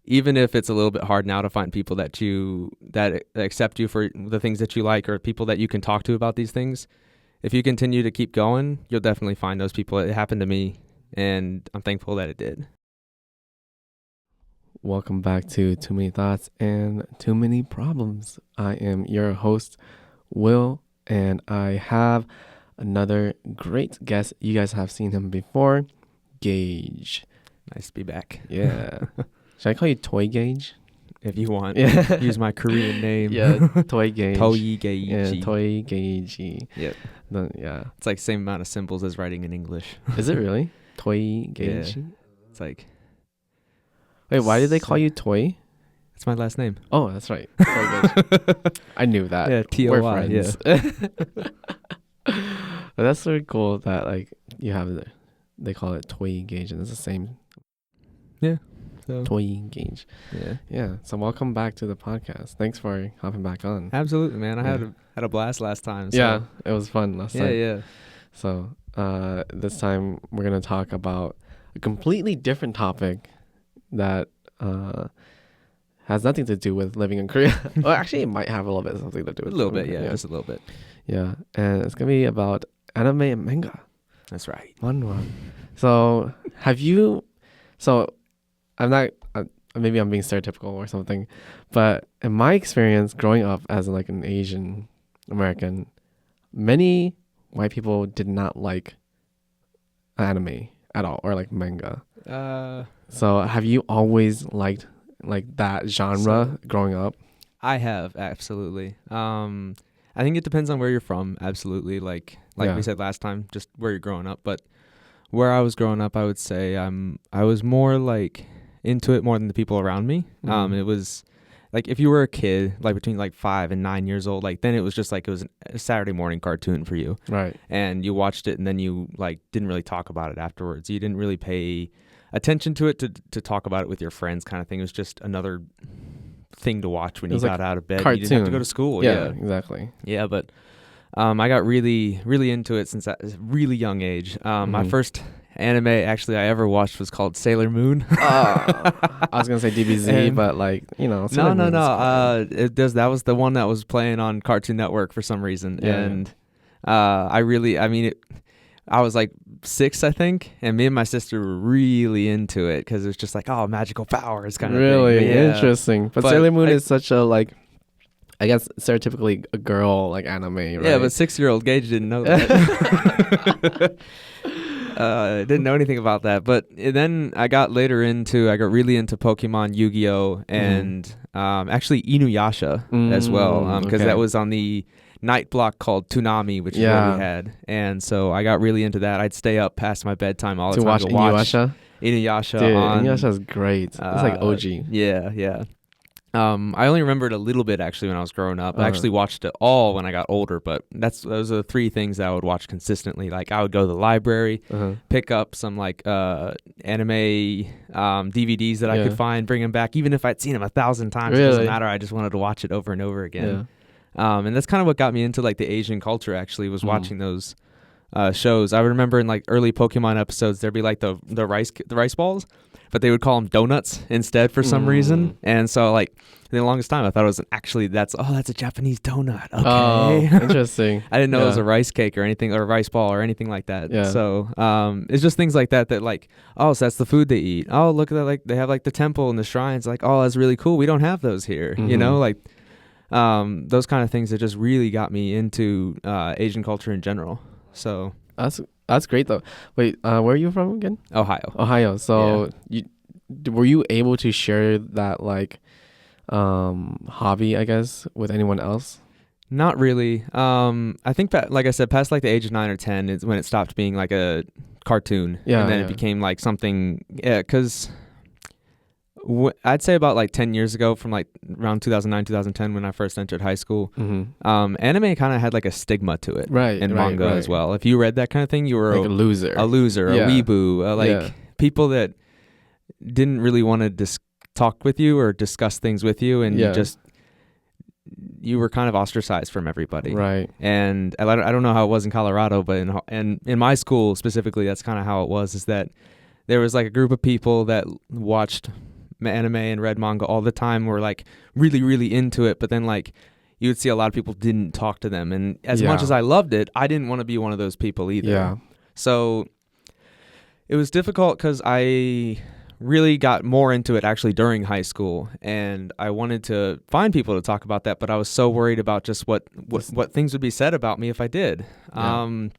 even if it's a little bit hard now to find people that accept you for the things that you like, or people that you can talk to about these things, if you continue to keep going, you'll definitely find those people. It happened to me, and I'm thankful that it did. Welcome back to Too Many Thoughts and Too Many Problems. I am your host, Will, and I have another great guest. You guys have seen him before, Gage. Nice to be back. Yeah. Should I call you Toy Gage? If you want. Yeah. Use my Korean name. Yeah, Toy Gage. Toy Gage. Yeah, Toy Gage. Yep. Yeah. It's like same amount of symbols as writing in English. Is it really? Toy Gage? Yeah. It's like... Wait, why did they call you Toy? It's my last name. Oh, that's right. Toy Gage. I knew that. Yeah, T-O-Y. We're friends. Yeah. But that's really cool that like you have they call it Toy Gage and it's the same. Yeah. So. Toy Gage. Yeah. Yeah. So welcome back to the podcast. Thanks for hopping back on. Absolutely, man. I had a blast last time. So. Yeah, it was fun last time. Yeah. So this time we're gonna talk about a completely different topic that has nothing to do with living in Korea. Well, actually, it might have a little bit something to do with a little bit, yeah, just a little bit. Yeah, and it's gonna be about anime and manga. That's right. Manhwa. So have you? So I'm not. Maybe I'm being stereotypical or something, but in my experience growing up as like an Asian American, many white people did not like anime at all or like manga. So have you always liked like that genre growing up? I have, absolutely. I think it depends on where you're from. Absolutely. Like we said last time, just where you're growing up. But where I was growing up, I would say I was more like into it more than the people around me. Mm-hmm. It was like if you were a kid, like between like 5 and 9 years old, like then it was just like it was a Saturday morning cartoon for you. Right. And you watched it and then you like didn't really talk about it afterwards. You didn't really pay attention to it to talk about it with your friends kind of thing. It was just another thing to watch when you got out of bed. Cartoon. You didn't have to go to school. Yeah, exactly. Yeah, but I got really, really into it since a really young age. My first anime actually I ever watched was called Sailor Moon. I was gonna say DBZ, but like no. That was the one that was playing on Cartoon Network for some reason, and I was like 6, I think, and me and my sister were really into it because it was just like, oh, magical powers kind of thing. Really interesting. But Sailor Moon is such a like, I guess stereotypically a girl like anime, right? Yeah, but 6-year-old Gage didn't know that. Didn't know anything about that. But then I got really into Pokemon, Yu-Gi-Oh, and actually Inuyasha as well, because that was on the night block called Toonami, which is what we had. And so I got really into that. I'd stay up past my bedtime all the time to watch Inuyasha. Dude, Inuyasha is great. It's like OG. Yeah. I only remembered a little bit actually when I was growing up. I actually watched it all when I got older, but those are the 3 things that I would watch consistently. Like I would go to the library, pick up some like anime DVDs that I could find, bring them back, even if I'd seen them 1,000 times. It doesn't matter. I just wanted to watch it over and over again. Yeah. And that's kind of what got me into like the Asian culture actually, was watching those shows. I remember in like early Pokemon episodes, there'd be like the rice balls, but they would call them donuts instead for some reason. And so like the longest time I thought it was that's a Japanese donut. Okay. Oh, interesting. I didn't know it was a rice cake or anything, or a rice ball or anything like that. Yeah. So it's just things like that like, oh, so that's the food they eat. Oh, look at that, like they have like the temple and the shrines. Like, oh, that's really cool. We don't have those here. You know, like those kind of things that just really got me into Asian culture in general. So that's great though. Wait, where are you from again? Ohio. So were you able to share that like hobby, I guess, with anyone else? Not really. I think that, like I said, past like the age of 9 or 10 is when it stopped being like a cartoon. Yeah. And then it became like something. Yeah, because I'd say about like 10 years ago, from like around 2009, 2010, when I first entered high school, anime kind of had like a stigma to it, and manga as well. If you read that kind of thing, you were like a loser, a weeboo, people that didn't really want to talk with you or discuss things with you, and you were kind of ostracized from everybody, right? And I don't know how it was in Colorado, but in my school specifically, that's kind of how it was. Is that there was like a group of people that watched anime and read manga all the time were like really, really into it. But then like you would see a lot of people didn't talk to them. And as much as I loved it, I didn't want to be one of those people either. Yeah. So it was difficult because I really got more into it actually during high school, and I wanted to find people to talk about that, but I was so worried about just what things would be said about me if I did. Yeah. And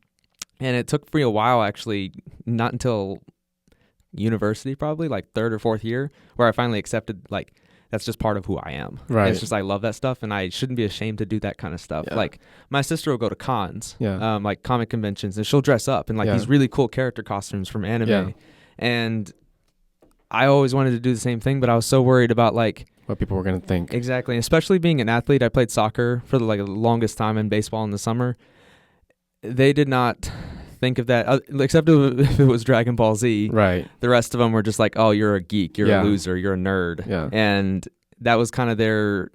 it took me a while, actually, not until university, probably like third or fourth year, where I finally accepted like that's just part of who I am. Right. And it's just I love that stuff, and I shouldn't be ashamed to do that kind of stuff. Yeah. Like my sister will go to cons, Yeah. like comic conventions, and she'll dress up in like these really cool character costumes from anime. Yeah. And I always wanted to do the same thing, but I was so worried about like what people were gonna think. Exactly, and especially being an athlete. I played soccer for the longest time and baseball in the summer. They did not think of that, except if it was Dragon Ball Z. Right. The rest of them were just like, "Oh, you're a geek, you're Yeah. a loser, you're a nerd," Yeah. and that was kind of their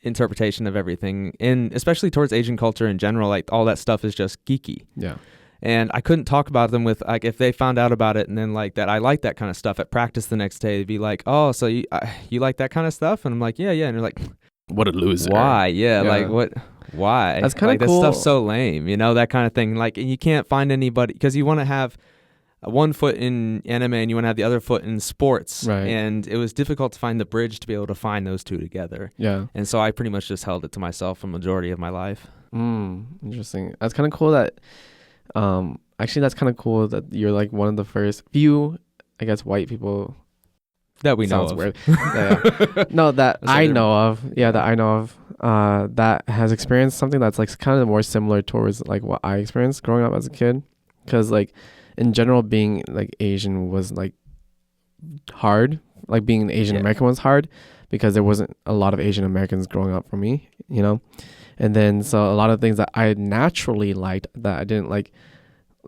interpretation of everything. And especially towards Asian culture in general, like all that stuff is just geeky. Yeah. And I couldn't talk about them with, like, if they found out about it and then, like, that I like that kind of stuff at practice the next day, they'd be like, "Oh, so you like that kind of stuff?" And I'm like, yeah. And they're like, What a loser. why? Yeah, Yeah. like, what? Why? That's kinda like, cool. This stuff's so lame, that kind of thing. Like, and you can't find anybody, because you want to have one foot in anime and you want to have the other foot in sports. Right. And it was difficult to find the bridge to be able to find those two together. Yeah. And so I pretty much just held it to myself for the majority of my life. Interesting. That's kind of cool that actually that's kind of cool that you're like one of the first few, I guess, white people That we know sounds of. weird. Yeah. No, that I know of. Yeah, that I know of. That has experienced something that's like kind of more similar towards like what I experienced growing up as a kid. Because like in general, being like Asian was like hard. Like being an Asian American was hard because there wasn't a lot of Asian Americans growing up for me, And then so a lot of things that I naturally liked that I didn't like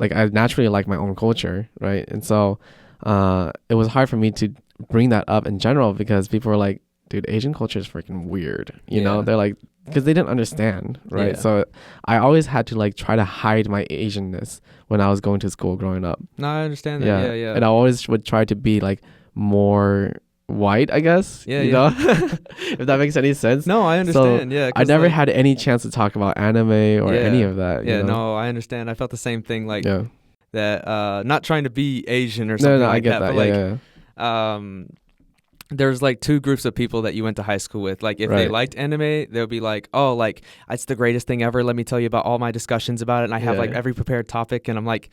I naturally like my own culture, right? And so it was hard for me to bring that up in general because people were like, dude, Asian culture is freaking weird. You know, they're like, because they didn't understand, right? Yeah. So I always had to like try to hide my Asianness when I was going to school growing up. No, I understand that. Yeah. And I always would try to be like more white, I guess. Yeah, you know, if that makes any sense. No, I understand. So I never had any chance to talk about anime or any of that. Yeah, you know? no, I understand. I felt the same thing. Like Yeah. that. Not trying to be Asian or something. No, like I get that. that. But like, there's like two groups of people that you went to high school with. Like if they liked anime, they'll be like, "Oh, like it's the greatest thing ever. Let me tell you about all my discussions about it." And I have like every prepared topic, and I'm like,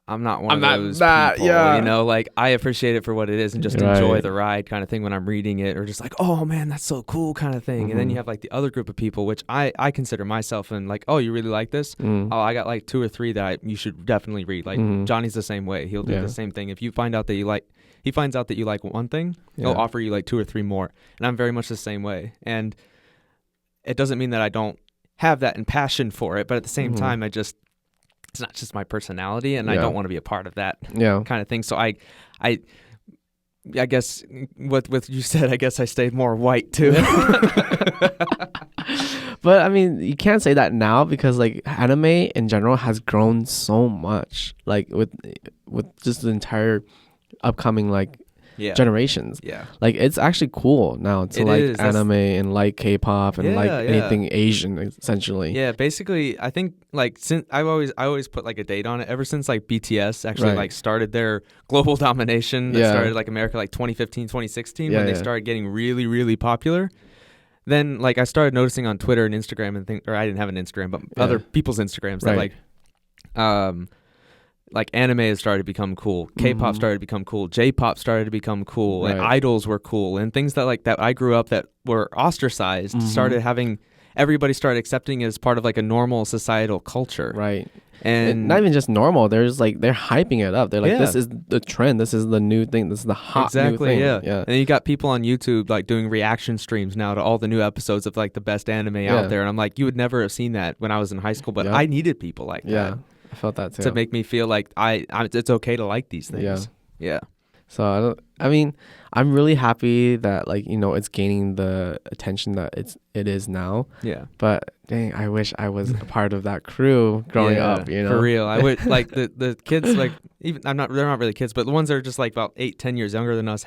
I'm not one of those people. Like I appreciate it for what it is and just enjoy the ride kind of thing when I'm reading it, or just like, "Oh man, that's so cool" kind of thing. And then you have like the other group of people, which I consider myself, and like, "Oh, you really like this? Oh, I got like 2 or 3 that you should definitely read." Like Johnny's the same way. He'll do the same thing. If you find out that you like, he finds out that you like one thing, he'll offer you like 2 or 3 more. And I'm very much the same way. And it doesn't mean that I don't have that and passion for it, but at the same time, it's not just my personality, and I don't want to be a part of that kind of thing. So I guess with you said, I guess I stayed more white too. But I mean, you can't say that now because like anime in general has grown so much, like with just the entire upcoming like generations. Yeah, like it's actually cool now to like anime and like K-pop and like anything Asian essentially. Yeah, basically, I think like since I always put like a date on it. Ever since like BTS actually like started their global domination, that started like America like 2015, 2016 when they started getting really, really popular. Then like I started noticing on Twitter and Instagram and things, or I didn't have an Instagram, but other people's Instagrams that like anime has started to become cool, K-pop started to become cool, J-pop started to become cool, and idols were cool, and things that like that I grew up that were ostracized started having, everybody started accepting as part of like a normal societal culture. Right. And not even just normal, there's like they're hyping it up. They're like, this is the trend, this is the new thing, this is the hot new thing. Yeah. And you got people on YouTube like doing reaction streams now to all the new episodes of like the best anime out there, and I'm like, you would never have seen that when I was in high school, but I needed people like that. I felt that too. To make me feel like it's okay to like these things. Yeah. So I mean, I'm really happy that like, it's gaining the attention that it is now. Yeah. But dang, I wish I was a part of that crew growing up, For real. I would like the kids, like, even they're not really kids, but the ones that are just like about 8-10 years younger than us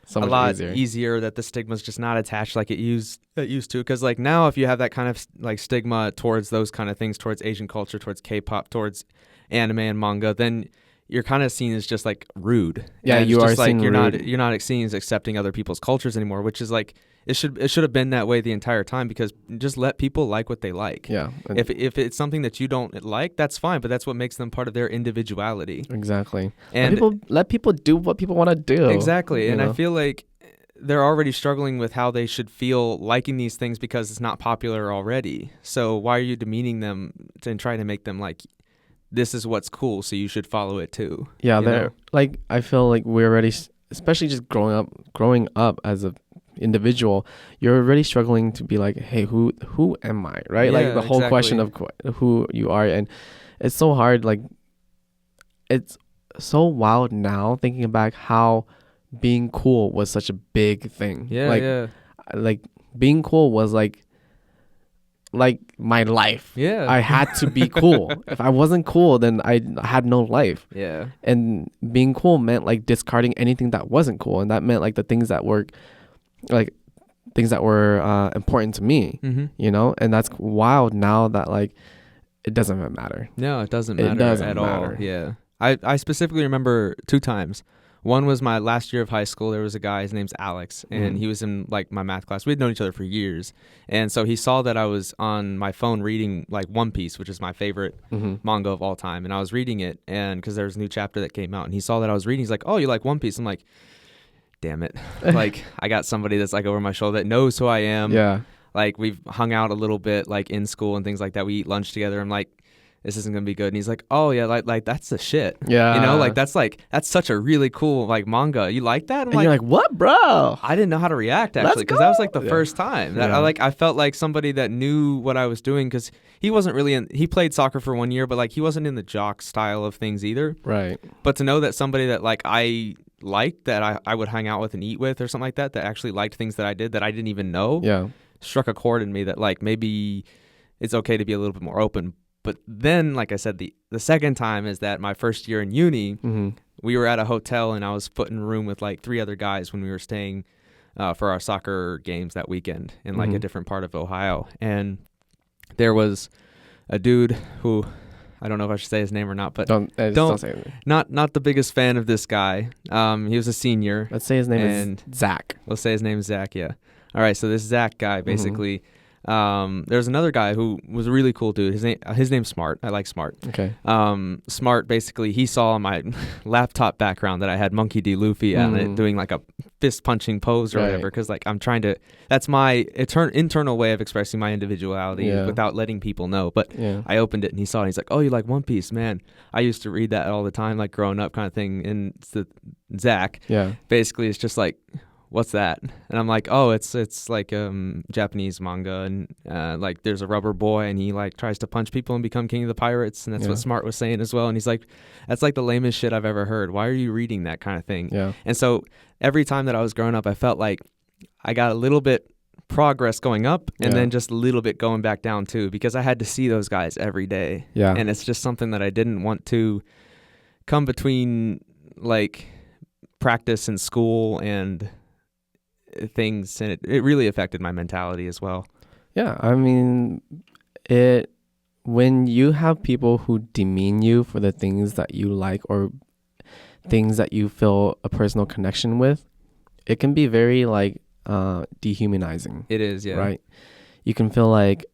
so a much lot easier, that the stigma's just not attached like it used to. Because like now, if you have that kind of like stigma towards those kind of things, towards Asian culture, towards K-pop, towards anime and manga, then you're kind of seen as just like rude. Yeah, and you it's are just like seen you're rude. not seen as accepting other people's cultures anymore, which is like it should have been that way the entire time, because just let people like what they like. Yeah. If it's something that you don't like, that's fine, but that's what makes them part of their individuality. Exactly. And let people do what people want to do. Exactly. And know? I feel like they're already struggling with how they should feel liking these things because it's not popular already. So why are you demeaning them and trying to make them like, this is what's cool, so you should follow it too? Yeah, they're like, I feel like we're already, especially just growing up as a individual, you're already struggling to be like, hey, who am I, right? Yeah, like the whole question of who you are. And it's so hard. Like, it's so wild now thinking back how being cool was such a big thing. Like being cool was like my life. I had to be cool. If I wasn't cool, then I had no life. And being cool meant like discarding anything that wasn't cool, and that meant like the things that were important to me. You know. And that's wild now that like it doesn't matter. No, it doesn't matter at all. Yeah. I specifically remember 2 times. One was my last year of high school. There was a guy, his name's Alex, and he was in like my math class. We'd known each other for years. And so he saw that I was on my phone reading like One Piece, which is my favorite manga of all time. And I was reading it, and because there was a new chapter that came out, and he saw that I was reading. He's like, "Oh, you like One Piece?" I'm like, damn it. Like, I got somebody that's like over my shoulder that knows who I am. Yeah. Like, we've hung out a little bit like in school and things like that. We eat lunch together. I'm like, this isn't gonna be good. And he's like, oh yeah, like that's the shit. Yeah. You know, like that's such a really cool like manga. You like that? And you're like, what, bro? I didn't know how to react actually, because that was like the first time that I felt like somebody that knew what I was doing, because he wasn't really he played soccer for 1 year, but like he wasn't in the jock style of things either. Right. But to know that somebody that like I liked, that I would hang out with and eat with or something like that actually liked things that I did that I didn't even know, struck a chord in me that like maybe it's okay to be a little bit more open. But then, like I said, the second time is that my first year in uni, we were at a hotel, and I was put in a room with like 3 other guys when we were staying for our soccer games that weekend in like a different part of Ohio. And there was a dude who, I don't know if I should say his name or not, but don't say his name. Not the biggest fan of this guy. He was a senior. Let's say his name is Zach. Let's say his name is Zach. Yeah. All right. So this Zach guy basically. There's another guy who was a really cool dude. His name's Smart. I like Smart. Okay. Smart, basically, he saw on my laptop background that I had Monkey D. Luffy on it doing like a fist punching pose or whatever, because like I'm trying to, that's my internal way of expressing my individuality without letting people know. But I opened it and he saw it and he's like, oh, you like One Piece? Man, I used to read that all the time, like growing up kind of thing. And Zach basically is just like, what's that? And I'm like, oh, it's like Japanese manga, and like there's a rubber boy and he like tries to punch people and become king of the pirates, and that's what Smart was saying as well. And he's like, that's like the lamest shit I've ever heard. Why are you reading that kind of thing? And so every time that I was growing up, I felt like I got a little bit progress going up and then just a little bit going back down too, because I had to see those guys every day. And it's just something that I didn't want to come between like practice and school and things, and it really affected my mentality as well. I mean, when you have people who demean you for the things that you like or things that you feel a personal connection with, it can be very like dehumanizing. It is, right? You can feel like,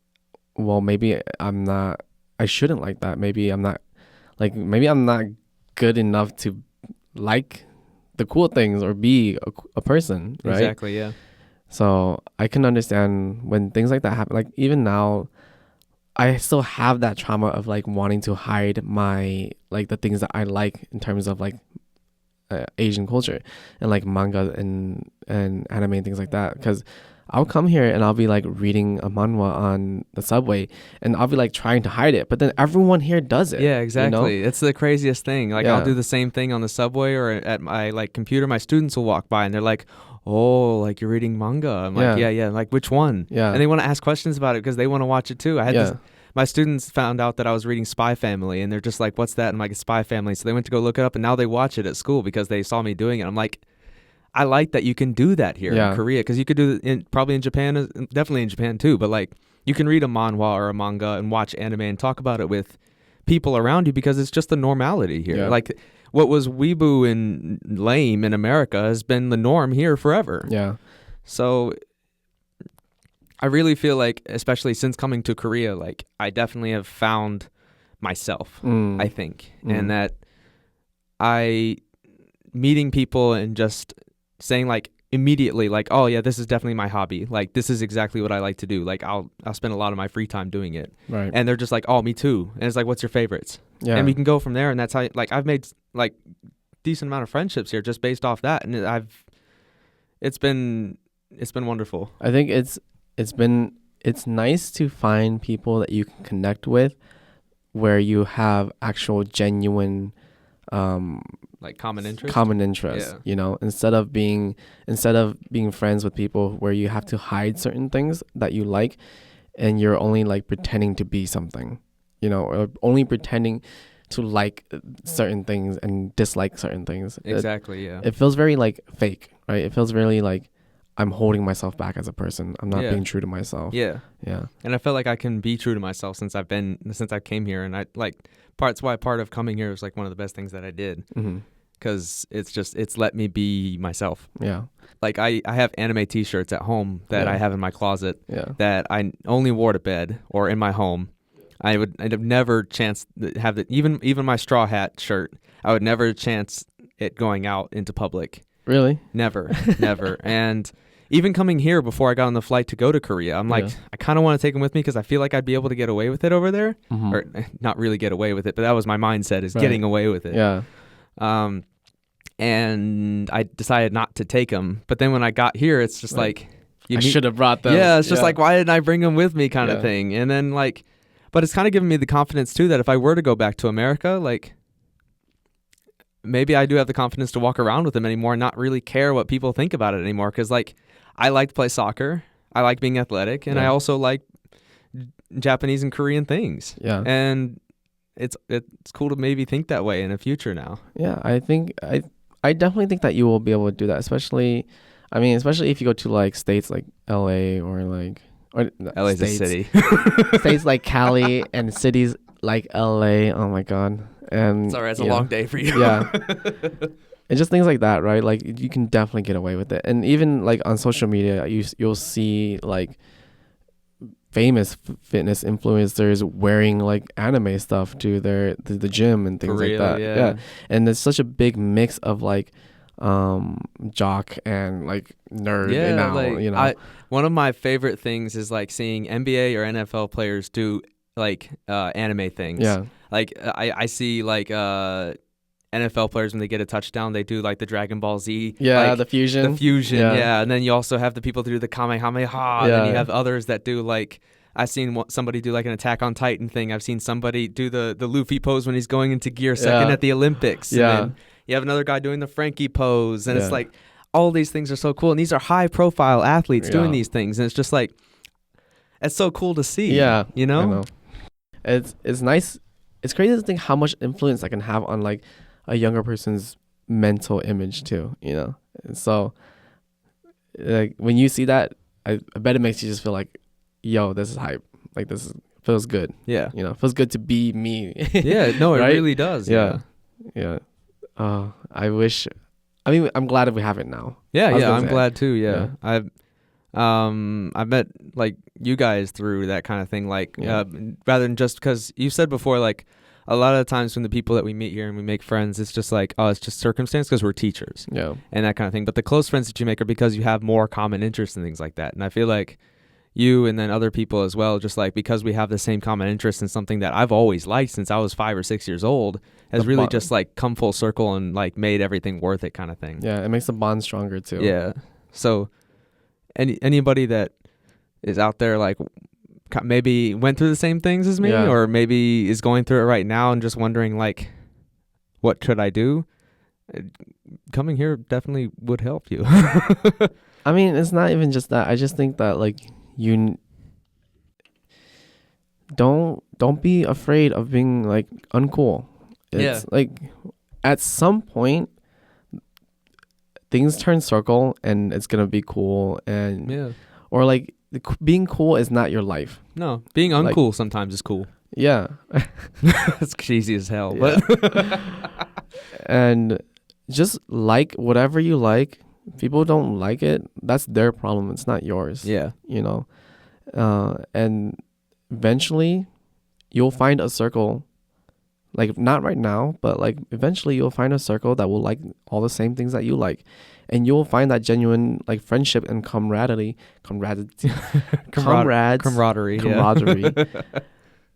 well, maybe I shouldn't like that. Maybe I'm not good enough to like the cool things or be a person, right? Exactly, yeah. So I can understand when things like that happen. Like even now, I still have that trauma of like wanting to hide my like the things that I like in terms of like Asian culture and like manga and anime and things like that. Because I'll come here and I'll be like reading a manhwa on the subway and I'll be like trying to hide it, but then everyone here does it. Yeah, exactly. You know? It's the craziest thing. Like I'll do the same thing on the subway or at my like computer. My students will walk by and they're like, oh, like you're reading manga. I'm like, yeah. Like which one? Yeah. And they want to ask questions about it because they want to watch it too. I had my students found out that I was reading Spy Family and they're just like, what's that? And I'm like, Spy Family. So they went to go look it up and now they watch it at school because they saw me doing it. I'm like, I like that you can do that here Yeah. in Korea, because you could do it probably in Japan, definitely in Japan too. But like, you can read a manhwa or a manga and watch anime and talk about it with people around you, because it's just the normality here. Yeah. Like, what was weeboo and lame in America has been the norm here forever. Yeah. So I really feel like, especially since coming to Korea, like, I definitely have found myself, I think, and that meeting people and just saying like immediately, like, oh yeah, this is definitely my hobby. Like, this is exactly what I like to do. Like, I'll spend a lot of my free time doing it. Right. And they're just like, oh, me too. And it's like, what's your favorites? Yeah. And we can go from there. And that's how, like, I've made like decent amount of friendships here just based off that. And it's been wonderful. I think it's nice to find people that you can connect with, where you have actual genuine Like common interest. Yeah. You know, instead of being friends with people where you have to hide certain things that you like, and you're only like pretending to be something, you know, or only pretending to like certain things and dislike certain things. Exactly. It feels very like fake, right? It feels really like I'm holding myself back as a person. I'm not being true to myself. Yeah. Yeah. And I feel like I can be true to myself since I came here, and I like part of coming here was like one of the best things that I did, because it's let me be myself. Yeah. Like, I have anime t-shirts at home that I have in my closet that I only wore to bed or in my home. I'd have never chanced have it, even my straw hat shirt. I would never chance it going out into public. Really? Never. And even coming here before I got on the flight to go to Korea, I'm like, I kind of want to take them with me because I feel like I'd be able to get away with it over there. Or not really get away with it, but that was my mindset, is getting away with it. Yeah. And I decided not to take them. But then when I got here, it's just like, I should have brought them. Yeah, it's just like, why didn't I bring them with me kind of thing? And then like, but it's kind of given me the confidence too that if I were to go back to America, like, maybe I do have the confidence to walk around with them anymore and not really care what people think about it anymore. Because like, I like to play soccer, I like being athletic, and I also like Japanese and Korean things. Yeah, and it's cool to maybe think that way in the future now. Yeah, I think I definitely think that you will be able to do that, especially if you go to like states like LA or LA's a city. States like Cali and cities like LA. Oh my god. And it's all right. It's a long day for you. Yeah. And just things like that, right? Like, you can definitely get away with it. And even like on social media, you'll see like famous fitness influencers wearing like anime stuff to the gym and things like that. Yeah. And there's such a big mix of like jock and like nerd now, like, you know. One of my favorite things is like seeing NBA or NFL players do like anime things. Yeah. Like I see like NFL players, when they get a touchdown, they do like the Dragon Ball Z. Yeah, like, the fusion. Yeah. And then you also have the people that do the Kamehameha. And then you have others that do like, I've seen somebody do like an Attack on Titan thing. I've seen somebody do the Luffy pose when he's going into gear second at the Olympics. Yeah. And then you have another guy doing the Frankie pose. And it's like, all these things are so cool. And these are high profile athletes doing these things. And it's just like, it's so cool to see. Yeah. You know? I know. It's nice. It's crazy to think how much influence I can have on like a younger person's mental image too, you know? So like when you see that, I bet it makes you just feel like, yo, this is hype. Like, this feels good. Yeah. You know, it feels good to be me. Yeah, no, it really does. Yeah. Yeah. I'm glad that we have it now. Yeah, I'm glad too. Yeah. I met like you guys through that kind of thing, like rather than just because you said before, like a lot of the times when the people that we meet here and we make friends, it's just like, oh, it's just circumstance because we're teachers and that kind of thing. But the close friends that you make are because you have more common interests and things like that. And I feel like you and then other people as well, just like because we have the same common interest in something that I've always liked since I was 5 or 6 years old, has really just like come full circle and like made everything worth it kind of thing. Yeah, it makes the bond stronger too. Yeah. So anybody that is out there like maybe went through the same things as me or maybe is going through it right now and just wondering like, what could I do? Coming here definitely would help you. I mean, it's not even just that. I just think that like you don't be afraid of being like uncool. It's like at some point things turn circle and it's gonna be cool, and Yeah. or like being cool is not your life. No, being Like- uncool sometimes is cool. Yeah. It's cheesy as hell, Yeah. but And just like whatever you like. People don't like it, that's their problem, it's not yours. yeah. You know, and eventually you'll find a circle, like not right now, but like eventually you'll find a circle that will like all the same things that you like, and you'll find that genuine like friendship and camaraderie. Camaraderie. Yeah.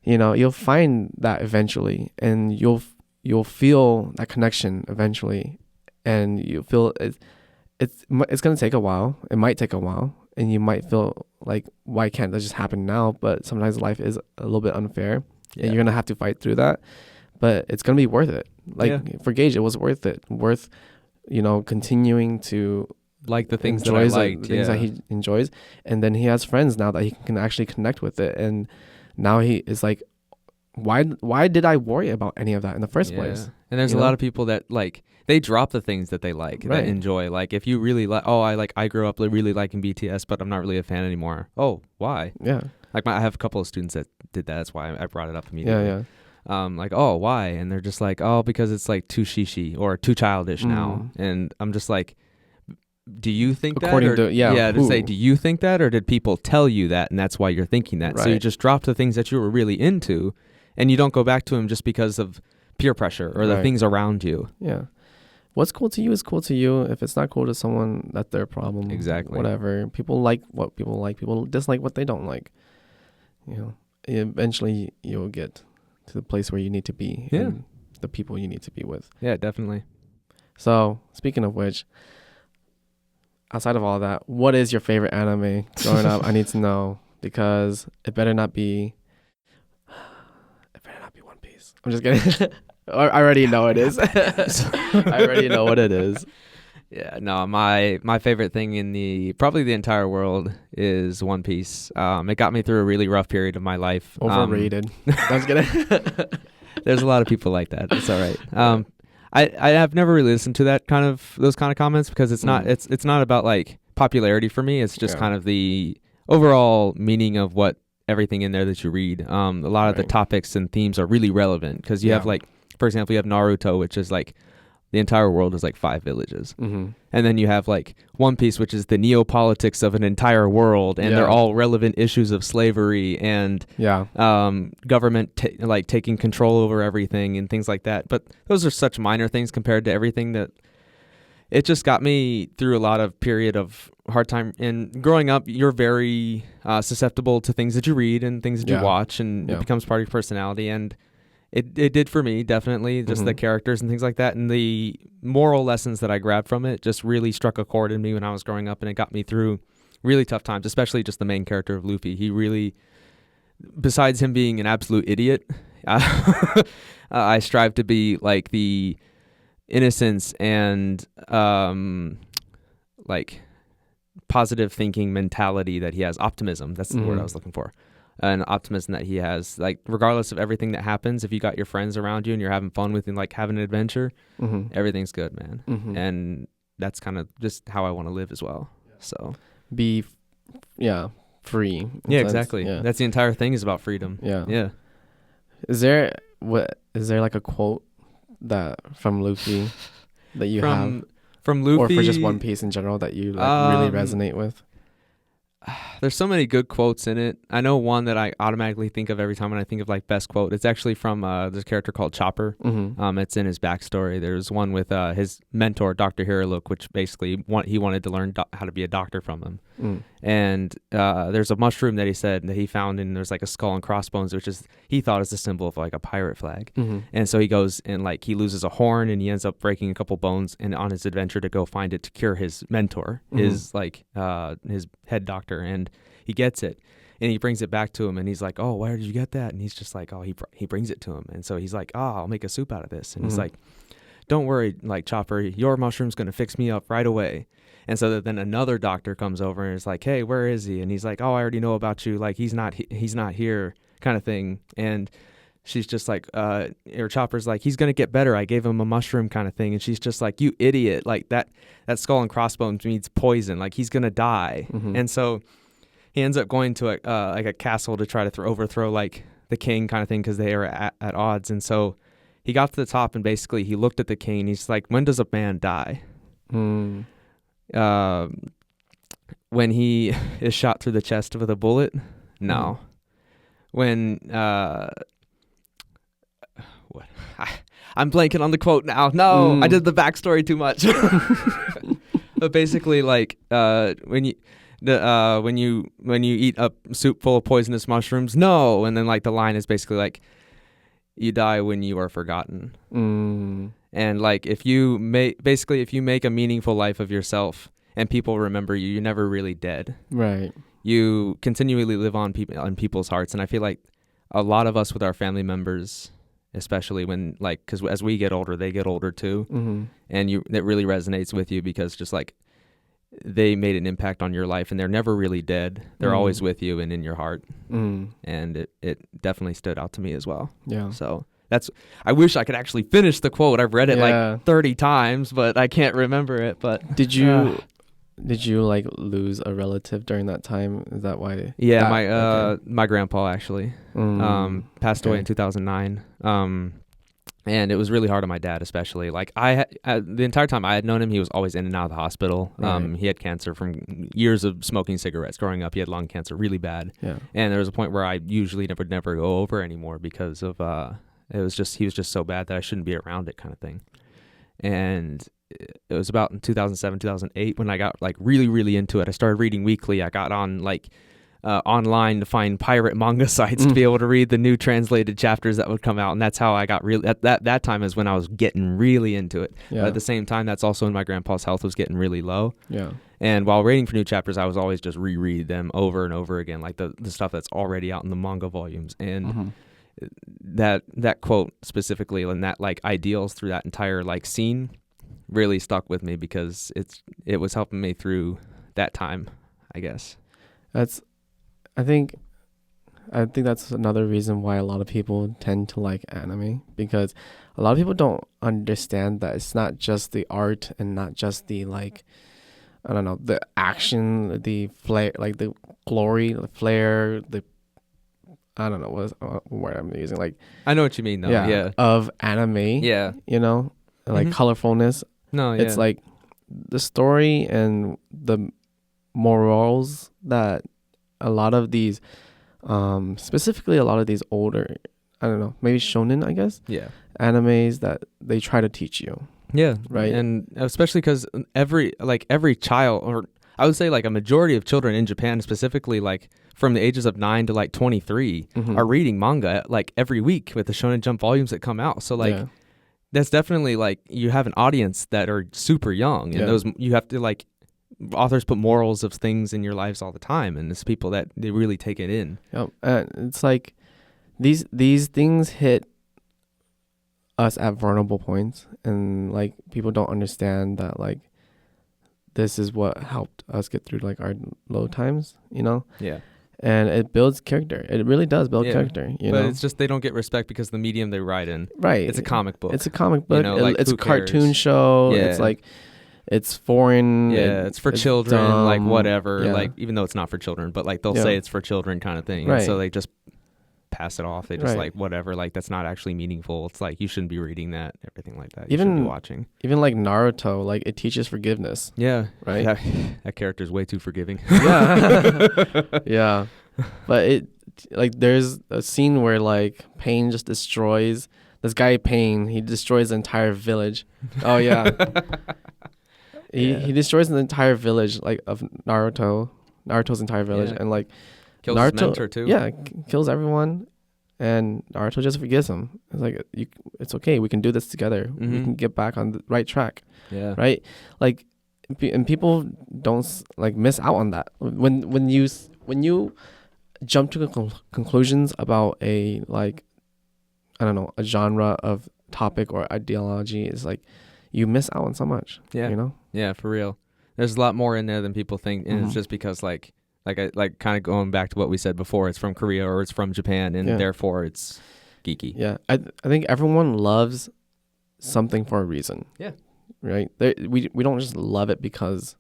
You know, you'll find that eventually, and you'll feel that connection eventually, and you feel it's gonna take a while. It might take a while, and you might feel like, why can't that just happen now? But sometimes life is a little bit unfair, Yeah. and you're gonna have to fight through that. But it's gonna be worth it. Like Yeah. for Gage, it was worth it. Worth, continuing to Like the things that I enjoys liked. the things that he enjoys, and then he has friends now that he can actually connect with it. And now he is like, why did I worry about any of that in the first place? And there's You a know? lot of people that like they drop the things that they like, Right. that enjoy. Like if you really like, I grew up really liking BTS, but I'm not really a fan anymore. Oh, why? Yeah, Like I have a couple of students that did that. That's why I brought it up immediately. yeah. Like, oh, why? And they're just like, oh, because it's like too shishi or too childish now. And I'm just like, do you think According that? Or, to- yeah, to say, who? do you think that, or did people tell you that, and that's why you're thinking that? So you Right. just drop the things that you were really into, and you don't go back to them just because of peer pressure or the Right. things around you. Yeah. What's cool to you is cool to you. If it's not cool to someone, that's their problem. Exactly. Whatever. People like what people like. People dislike what they don't like. Eventually you'll get to the place where you need to be. Yeah. And the people you need to be with. Yeah, definitely. So, speaking of which, outside of all that, what is your favorite anime growing up? I need to know, because it better not be One Piece. I'm just kidding. I already know it is. I already know what it is. Yeah, no, my favorite thing in probably the entire world is One Piece. It got me through a really rough period of my life. Overrated. I was kidding. There's a lot of people like that. It's all right. I have never really listened to those kind of comments, because it's not it's not about like popularity for me. It's just kind of the overall meaning of what everything in there that you read. A lot of the Right. topics and themes are really relevant, because you have like, for example, you have Naruto, which is like the entire world is like 5 villages. Mm-hmm. And then you have like One Piece, which is the neopolitics of an entire world, and they're all relevant issues of slavery and government taking control over everything and things like that. But those are such minor things compared to everything that it just got me through a lot of period of hard time. And growing up, you're very susceptible to things that you read and things that you watch, and it becomes part of your personality. And it did for me, definitely, just the characters and things like that. And the moral lessons that I grabbed from it just really struck a chord in me when I was growing up, and it got me through really tough times, especially just the main character of Luffy. He really, besides him being an absolute idiot, I strive to be like the innocence and like positive thinking mentality that he has. Optimism, that's the word I was looking for. An optimism that he has, like regardless of everything that happens, if you got your friends around you and you're having fun with and like having an adventure, everything's good, man. And that's kind of just how I want to live as well. So be free. Yeah, exactly. Yeah. That's the entire thing, is about freedom. Yeah. Is there like a quote that from Luffy that you have from Luffy, or for just One Piece in general that you like really resonate with? There's so many good quotes in it. I know one that I automatically think of every time when I think of like best quote. It's actually from this character called Chopper. It's in his backstory. There's one with his mentor, Dr. Hiraluk, which basically he wanted to learn how to be a doctor from him. And there's a mushroom that he said that he found, and there's like a skull and crossbones, which is he thought is a symbol of like a pirate flag. And so he goes and like he loses a horn, and he ends up breaking a couple bones, and on his adventure to go find it to cure his mentor, his like his head doctor, and he gets it. And he brings it back to him, and he's like, "Oh, where did you get that?" And he's just like, "Oh, he brings it to him." And so he's like, "Oh, I'll make a soup out of this." And he's like, "Don't worry, like Chopper, your mushroom's gonna fix me up right away." And so then another doctor comes over and is like, "Hey, where is he?" And he's like, "Oh, I already know about you. Like he's not here," kind of thing. And she's just like, or Chopper's like, he's gonna get better. I gave him a mushroom kind of thing, and she's just like, you idiot! Like that skull and crossbones means poison. Like he's gonna die. And so he ends up going to like a castle to try to overthrow like the king kind of thing because they are at odds. And so he got to the top and basically he looked at the king. And he's like, when does a man die? When he is shot through the chest with a bullet? No. When what? I'm blanking on the quote now. No, I did the backstory too much. But basically, like when you eat a soup full of poisonous mushrooms, no. And then like the line is basically like, you die when you are forgotten. And like if you make a meaningful life of yourself and people remember you, you're never really dead. Right. You continually live on people's hearts. And I feel like a lot of us with our family members, especially when like, because as we get older, they get older too. And it really resonates with you because just like they made an impact on your life and they're never really dead. They're always with you and in your heart. And it definitely stood out to me as well. Yeah. So I wish I could actually finish the quote. I've read it like 30 times, but I can't remember it. But did you like lose a relative during that time? Is that why? Yeah, my grandpa actually passed away in 2009. And it was really hard on my dad, especially. Like the entire time I had known him, he was always in and out of the hospital. Right. He had cancer from years of smoking cigarettes growing up. He had lung cancer really bad. Yeah. And there was a point where I usually never go over anymore because of he was just so bad that I shouldn't be around it kind of thing. And it was about in 2007, 2008 when I got like really, really into it. I started reading weekly. I got on like online to find pirate manga sites to be able to read the new translated chapters that would come out, and that's how I got really that time is when I was getting really into it. But at the same time, that's also when my grandpa's health was getting really low. And while waiting for new chapters, I was always just reread them over and over again, like the stuff that's already out in the manga volumes. And that quote specifically and that like ideals through that entire like scene really stuck with me because it was helping me through that time, I guess. I think that's another reason why a lot of people tend to like anime, because a lot of people don't understand that it's not just the art and not just the like, I don't know, the action, the flair, like the glory, the flair, I don't know what word I'm using. Like, I know what you mean though. Yeah. Of anime. Yeah. You know, like colorfulness. No, yeah. It's like the story and the morals that a lot of these, specifically a lot of these older, I don't know, maybe shonen, I guess. Yeah. Animes that they try to teach you. Yeah. Right. And especially because every child, or I would say like a majority of children in Japan specifically, like from the ages of 9 to like 23 are reading manga like every week with the Shonen Jump volumes that come out. So like that's definitely like you have an audience that are super young, and those you have to like, authors put morals of things in your lives all the time, and it's people that they really take it in. It's like these things hit us at vulnerable points, and like people don't understand that like this is what helped us get through like our low times, you know? Yeah. And it builds character. It really does build character, you know? But it's just they don't get respect because the medium they write in. Right. It's a comic book. It's a comic book. You know, like, it's a cartoon show. Yeah. It's like, it's foreign. Yeah, it's for children, dumb. Like whatever. Yeah. Like, even though it's not for children, but like they'll say it's for children kind of thing. Right. And so they just pass it off. They just like, whatever. Like, that's not actually meaningful. It's like, you shouldn't be reading that, everything like that. You shouldn't be watching. Even like Naruto, like it teaches forgiveness. Yeah. Right? That character's way too forgiving. Yeah. Yeah. But it, like, there's a scene where like Pain just destroys this guy Pain. He destroys the entire village. Oh yeah. He destroys the entire village like of Naruto's entire village, and like kills his mentor too. Yeah, kills everyone, and Naruto just forgives him. It's like, it's okay. We can do this together. We can get back on the right track. Yeah. Right. Like, and people don't like miss out on that when you jump to conclusions about a, like, I don't know, a genre of topic or ideology. Is like, you miss out on so much. Yeah. You know. Yeah, for real. There's a lot more in there than people think, and it's just because like kind of going back to what we said before, it's from Korea or it's from Japan, and therefore it's geeky. Yeah, I think everyone loves something for a reason. Yeah. Right. We don't just love it because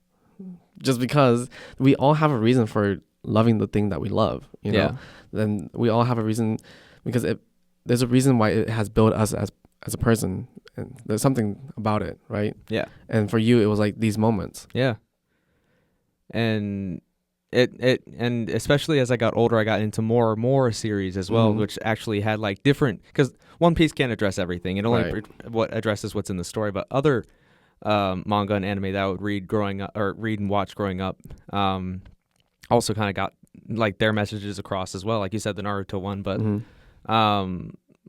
we all have a reason for loving the thing that we love. You know. Yeah. Then we all have a reason because there's a reason why it has built us as a person, and there's something about it, right? Yeah. And for you, it was like these moments. Yeah. And and especially as I got older, I got into more series as well, which actually had like different, because One Piece can't address everything. It only what addresses what's in the story, but other manga and anime that I would read and watch growing up also kind of got like their messages across as well. Like you said, the Naruto one, but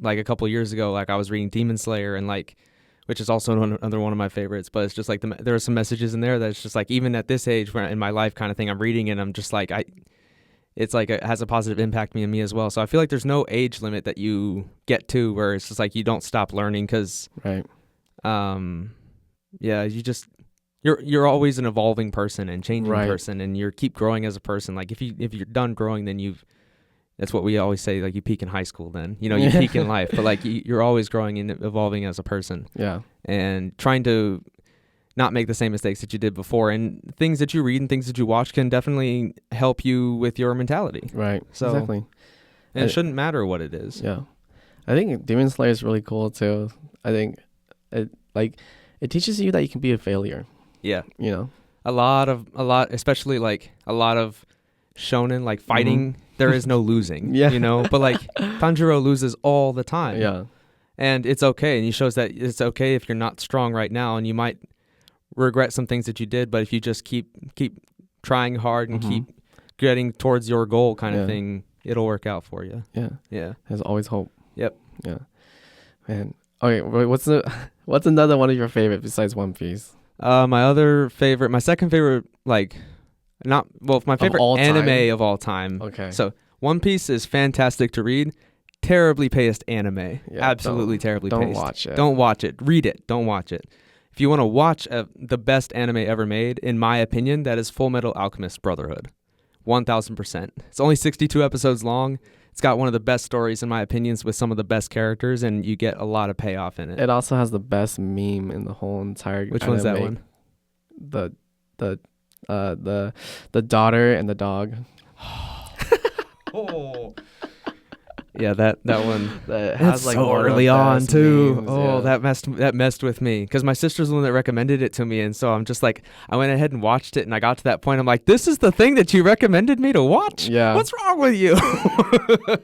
like a couple years ago, like I was reading Demon Slayer, and like, which is also another one of my favorites, but it's just like there are some messages in there that's just like, even at this age in my life kind of thing, I'm reading and I'm just like, it's like it has a positive impact on me as well. So I feel like there's no age limit that you get to where it's just like you don't stop learning, because yeah, you're always an evolving person and changing person, and you keep growing as a person. Like if you're done growing, then that's what we always say, like you peak in high school, then you peak in life, but like you're always growing and evolving as a person. Yeah. And trying to not make the same mistakes that you did before, and things that you read and things that you watch can definitely help you with your mentality. Right. So exactly. And it shouldn't matter what it is. Yeah. I think Demon Slayer is really cool too. I think it teaches you that you can be a failure. Yeah. You know, a lot, especially like a lot of shonen, like fighting, there is no losing, you know, but like Tanjiro loses all the time. Yeah. And it's okay. And he shows that it's okay if you're not strong right now, and you might regret some things that you did, but if you just keep trying hard and keep getting towards your goal kind of thing, it'll work out for you. Yeah. Yeah. There's always hope. Yep. Yeah. Man. Okay, what's another one of your favorites besides One Piece? My second favorite, my favorite anime of all time. Okay. So One Piece is fantastic to read. Terribly paced anime. Yeah, absolutely terribly paced. Don't watch it. Don't watch it. Read it. Don't watch it. If you want to watch the best anime ever made, in my opinion, that is Full Metal Alchemist Brotherhood. 1000%. It's only 62 episodes long. It's got one of the best stories, in my opinions, with some of the best characters, and you get a lot of payoff in it. It also has the best meme in the whole entire. Which one's that one? The daughter and the dog. Oh. Yeah, that one. That has like so early on too. Memes, oh, yeah. that messed with me, because my sister's the one that recommended it to me, and so I'm just like, I went ahead and watched it, and I got to that point, I'm like, this is the thing that you recommended me to watch? Yeah. What's wrong with you?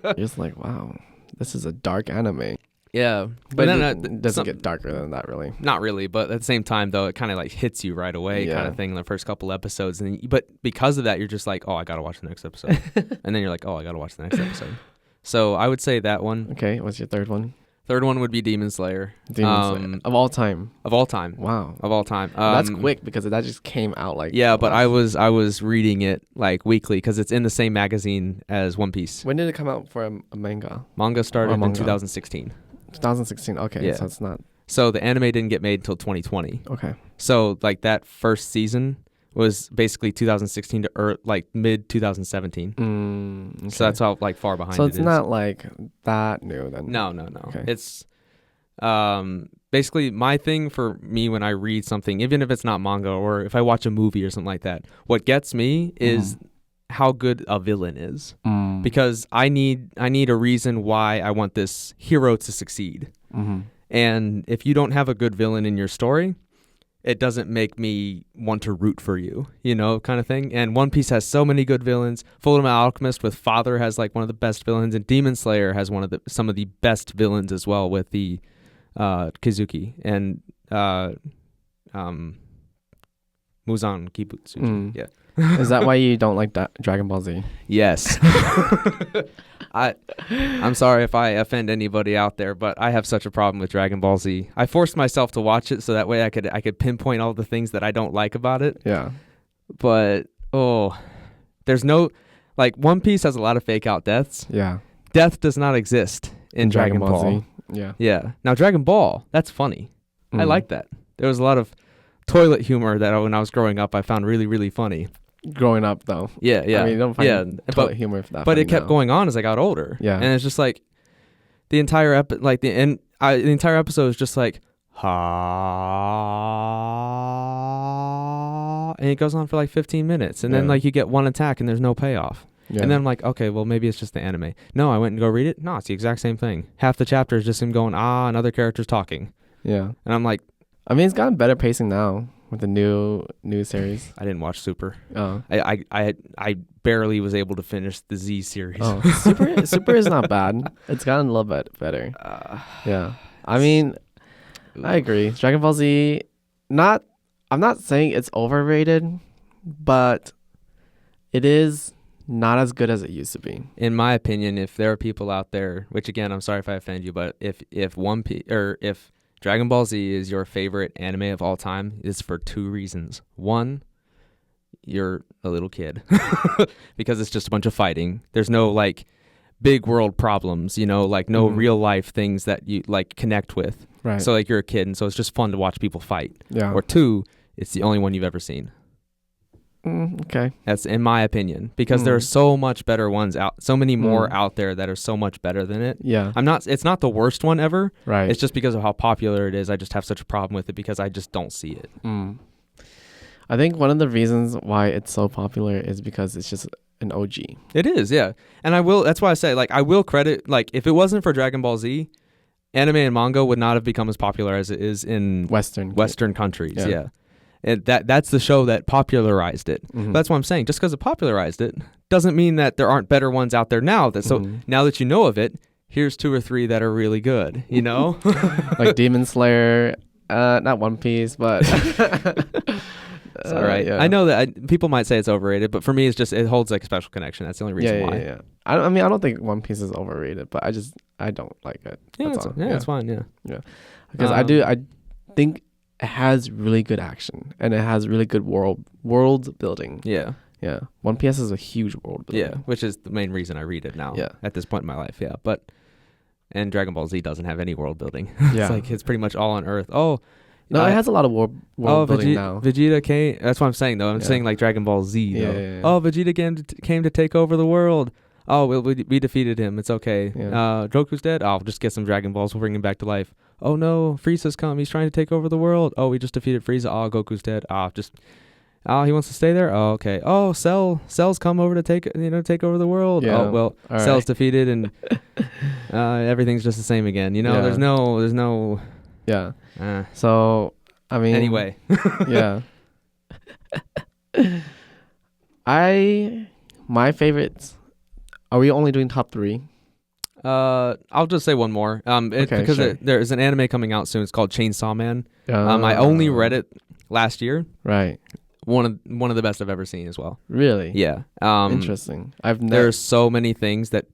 You're just like, wow, this is a dark anime. Yeah, but then it doesn't get darker than that, really. Not really, but at the same time, though, it kind of like hits you right away, kind of thing in the first couple episodes, but because of that, you're just like, oh, I gotta watch the next episode, and then you're like, oh, I gotta watch the next episode. So I would say that one. Okay, what's your third one? Third one would be Demon Slayer. Slayer. Of all time. Of all time. Wow. Of all time. That's quick, because that just came out like. Yeah, but I was reading it like weekly, because it's in the same magazine as One Piece. When did it come out for a manga? Manga started in 2016. 2016. Okay, yeah. So it's not. So the anime didn't get made until 2020. Okay. So like that first season was basically 2016 to mid 2017. Okay. So that's how far behind it is. So it's not like that new then. No. Okay. It's basically my thing for me when I read something, even if it's not manga or if I watch a movie or something like that, what gets me is how good a villain is. Because I need a reason why I want this hero to succeed. And if you don't have a good villain in your story, it doesn't make me want to root for you, kind of thing. And One Piece has so many good villains. Fullmetal Alchemist with Father has like one of the best villains, and Demon Slayer has some of the best villains as well, with the Kizuki and Muzan Kibutsuji. Yeah. Is that why you don't like Dragon Ball Z? Yes. I'm sorry if I offend anybody out there, but I have such a problem with Dragon Ball Z. I forced myself to watch it so that way I could pinpoint all the things that I don't like about it. Yeah. But there's no One Piece has a lot of fake out deaths. Yeah. Death does not exist in Dragon Ball. Z. Yeah. Yeah. Now Dragon Ball, that's funny. I like that. There was a lot of toilet humor that when I was growing up I found really, really funny. Growing up though. Yeah. I mean, you don't find toilet humor for that. But it kept going on as I got older. Yeah. And it's just like the entire the entire episode is just like ha, and it goes on for like 15 minutes, and then like you get one attack and there's no payoff. Yeah. And then I'm like, okay, well maybe it's just the anime. No, I went and go read it. No, it's the exact same thing. Half the chapter is just him going and other characters talking. Yeah. And I'm like, I mean, it's gotten better pacing now with the new series. I didn't watch Super. Oh. I barely was able to finish the Z series. Oh, Super is not bad. It's gotten a little bit better. Yeah. I mean, I agree. Dragon Ball Z, I'm not saying it's overrated, but it is not as good as it used to be. In my opinion, if there are people out there, which again, I'm sorry if I offend you, but if if Dragon Ball Z is your favorite anime of all time, it's for two reasons. One, you're a little kid because it's just a bunch of fighting. There's no like big world problems, like no real life things that you like connect with. Right. So like you're a kid, and so it's just fun to watch people fight. Yeah. Or two, it's the only one you've ever seen. Okay. That's in my opinion, because there are so much better ones out, so many more out there that are so much better than it. Yeah. It's not the worst one ever. Right. It's just because of how popular it is. I just have such a problem with it because I just don't see it. I think one of the reasons why it's so popular is because it's just an OG. It is, yeah. And that's why I say, like, I will credit, like, if it wasn't for Dragon Ball Z, anime and manga would not have become as popular as it is in Western countries. Yeah. And that's the show that popularized it. That's what I'm saying. Just because it popularized it doesn't mean that there aren't better ones out there now. So now that you know of it, here's 2 or 3 that are really good, like Demon Slayer, not One Piece, but it's all right. Yeah. I know that people might say it's overrated, but for me, it holds like a special connection. That's the only reason why. Yeah. I mean, I don't think One Piece is overrated, but I don't like it. Yeah, that's fine. Yeah, because I think it has really good action and it has really good world building. Yeah. Yeah. One Piece is a huge world building. Yeah, which is the main reason I read it now. Yeah. At this point in my life. Yeah. And Dragon Ball Z doesn't have any world building. Yeah. It's pretty much all on Earth. Oh. No, it has a lot of world building now. Vegeta came. That's what I'm saying, though. I'm saying like Dragon Ball Z, though. Yeah. Oh, Vegeta came to take over the world. Oh, we defeated him. It's okay. Yeah. Goku's dead. Oh, we'll just get some Dragon Balls. We'll bring him back to life. Oh no, Frieza's come. He's trying to take over the world. Oh, we just defeated Frieza. Oh, Goku's dead. He wants to stay there. Oh, okay. Oh, Cell's come over to take over the world. Yeah. Oh well, all Cell's defeated and everything's just the same again. There's no. Yeah. So I mean. Anyway. Yeah. My favorites. Are we only doing top 3? I'll just say one more. Because sure. There's an anime coming out soon. It's called Chainsaw Man. I only read it last year. Right. One of the best I've ever seen as well. Really? Yeah. Interesting. There's so many things that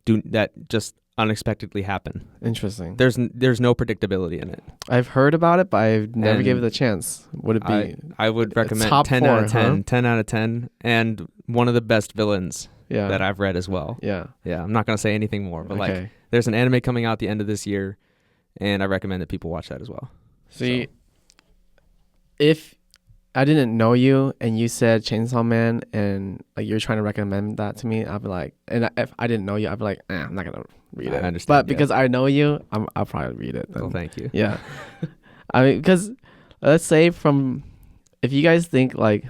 just unexpectedly happen. Interesting. There's no predictability in it. I've heard about it, but I've never gave it a chance. Would it be? I would recommend top 10 4, out of 10. Huh? 10 out of 10, and one of the best villains. Yeah. That I've read as well. Yeah. Yeah. I'm not gonna say anything more, but there's an anime coming out at the end of this year, and I recommend that people watch that as well. See, if I didn't know you and you said Chainsaw Man and like you're trying to recommend that to me, I'd be like, and if I didn't know you, I'd be like, I'm not gonna read it. I understand. But because I know you, I'll probably read it. Then. Well, thank you. Yeah. I mean, because let's say if you guys think like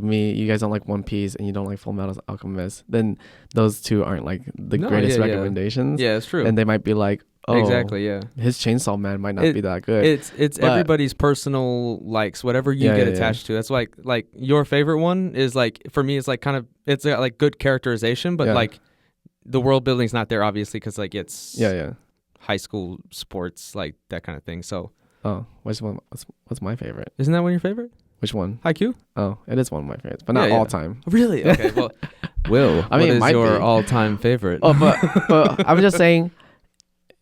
me, you guys don't like One Piece and you don't like Full Metal Alchemist, then those two aren't like the greatest recommendations. Yeah, it's true. And they might be like, oh, exactly, yeah. His Chainsaw Man might not be that good. It's everybody's personal likes, whatever you get attached to. That's like your favorite one is like, for me, it's like kind of, it's got like good characterization, but like the world building's not there obviously because like it's high school sports, like that kind of thing. So what's my favorite? Isn't that one of your favorite? Which one? Haikyuu? Oh, it is one of my favorites, but not all time. Really? Okay. Well, what is your all-time favorite? Oh, but I'm just saying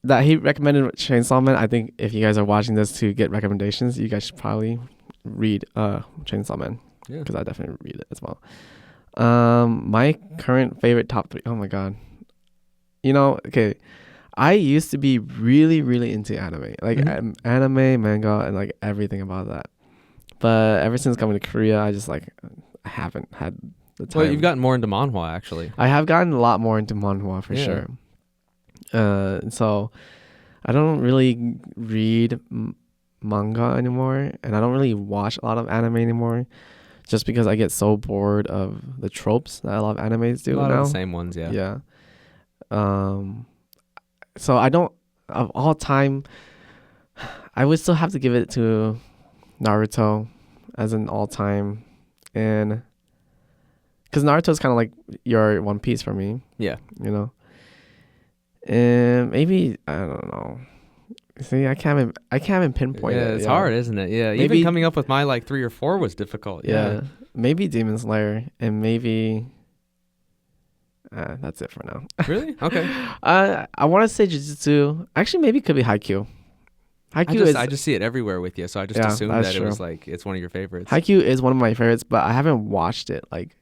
that he recommended Chainsaw Man. I think if you guys are watching this to get recommendations, you guys should probably read Chainsaw Man because I definitely read it as well. My current favorite top 3. Oh my god. Okay. I used to be really, really into anime, like anime, manga, and like everything about that. But ever since coming to Korea, I haven't had the time. Well, you've gotten more into manhwa, actually. I have gotten a lot more into manhwa for sure. So I don't really read manga anymore, and I don't really watch a lot of anime anymore, just because I get so bored of the tropes that a lot of animes do A lot now. of the same ones, yeah. Yeah. So I don't, of all time, I would still have to give it to Naruto as an all time, and because Naruto is kind of like your One Piece for me, Yeah. you know. And maybe I don't know. See, I can't even pinpoint Yeah, it. it's hard, isn't it? Yeah. Maybe, even coming up with my like 3 or 4 was difficult. Yeah. Maybe Demon Slayer, and maybe that's it for now. Really? Okay. I want to say Jujutsu. Actually, maybe it could be Haikyuu. I just see it everywhere with you, so I just assumed that true. it was like it's one of your favorites. Haikyuu is one of my favorites, but I haven't watched it. Like,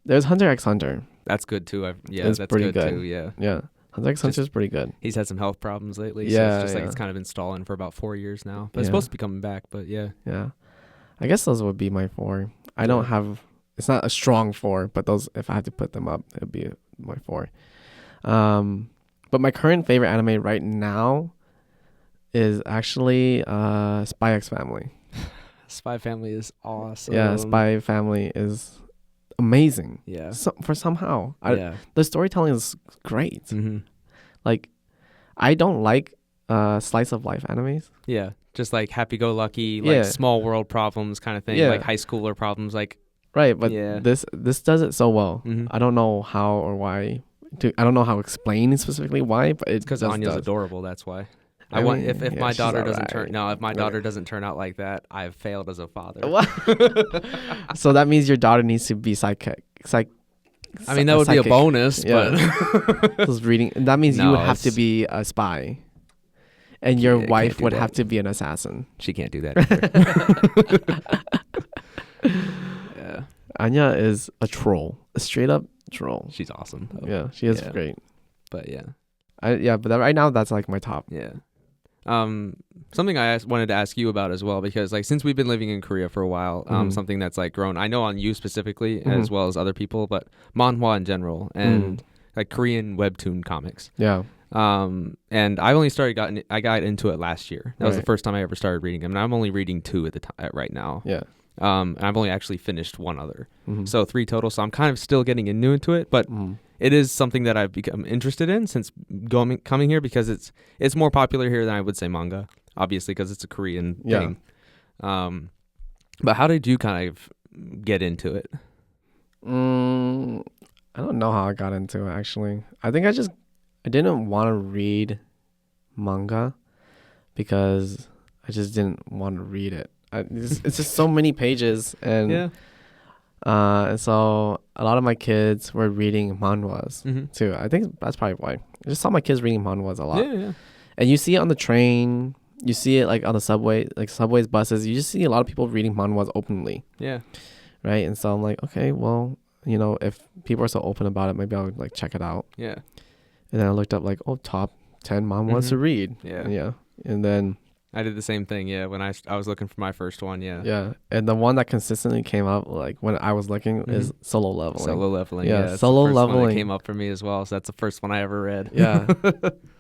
there's Hunter x Hunter. That's good too. It's that's pretty good too. Yeah. Yeah, Hunter x Hunter is pretty good. He's had some health problems lately, so Yeah, it's just like yeah. it's kind of been stalling for about 4 years now. But it's Yeah. supposed to be coming back. But yeah. Yeah, I guess those would be my 4. I don't have. It's not a strong 4, but those, if I had to put them up, it'd be my 4. But my current favorite anime right now is actually Spy X Family. Spy Family is awesome. Yeah, Spy Family is amazing. Yeah. Somehow, Yeah. the storytelling is great. Mm-hmm. Like, I don't like slice of life animes. Yeah. Just like happy-go-lucky, like Yeah. small world problems kind of thing, Yeah. like high schooler problems, like. Right, but Yeah. this does it so well. Mhm. I don't know how or why. I don't know how to explain specifically why, but it Because just Anya's does. adorable. That's why. I want mean, if yeah, my she's daughter doesn't alright. turn if my Right. daughter doesn't turn out like that, I've failed as a father. What? So that means your daughter needs to be psychic. I mean, that would be a bonus, Yeah. but Who's reading? That means you No, would have to it's- be a spy, and your Yeah, can't wife do would that. have to be an assassin. she can't do that either. Yeah, Anya is a troll, a straight up troll. she's awesome. Though. Yeah, she is Yeah. great. But yeah, But right now that's like my top. yeah. Something I wanted to ask you about as well, because like since we've been living in Korea for a while, Mhm. something that's like grown. I know on you specifically Mhm. as well as other people, but manhwa in general and like Korean webtoon comics. Yeah. And I only I got into it last year. That was the Right. first time I ever started reading them, and I'm only reading 2 at the time right now. Yeah. And I've only actually finished 1 other, Mhm. so 3 total. So I'm kind of still getting into it, but Mhm. it is something that I've become interested in since coming here, because it's more popular here than I would say manga, obviously, because it's a Korean Yeah. thing. But how did you kind of get into it? I don't know how I got into it actually. I think I didn't want to read manga because I just didn't want to read it. It's just so many pages, and Yeah. and so a lot of my kids were reading manhwas Mm-hmm. too. I think that's probably why. I just saw my kids reading manhwas a lot. Yeah. And you see it on the train, you see it like on the subway, like subways, buses. You just see a lot of people reading manhwas openly, Yeah. right? And so I'm like, okay, well, if people are so open about it, maybe I'll like check it out. Yeah. And then I looked up like, top 10 manhwas to read. Yeah. Yeah. And then I did the same thing. Yeah. When I was looking for my first one. Yeah. yeah, and the one that consistently came up like when I was looking is Solo Leveling. Solo Leveling. Yeah, that's Solo the first one that Leveling. came up for me as well. So that's the first one I ever read. Yeah.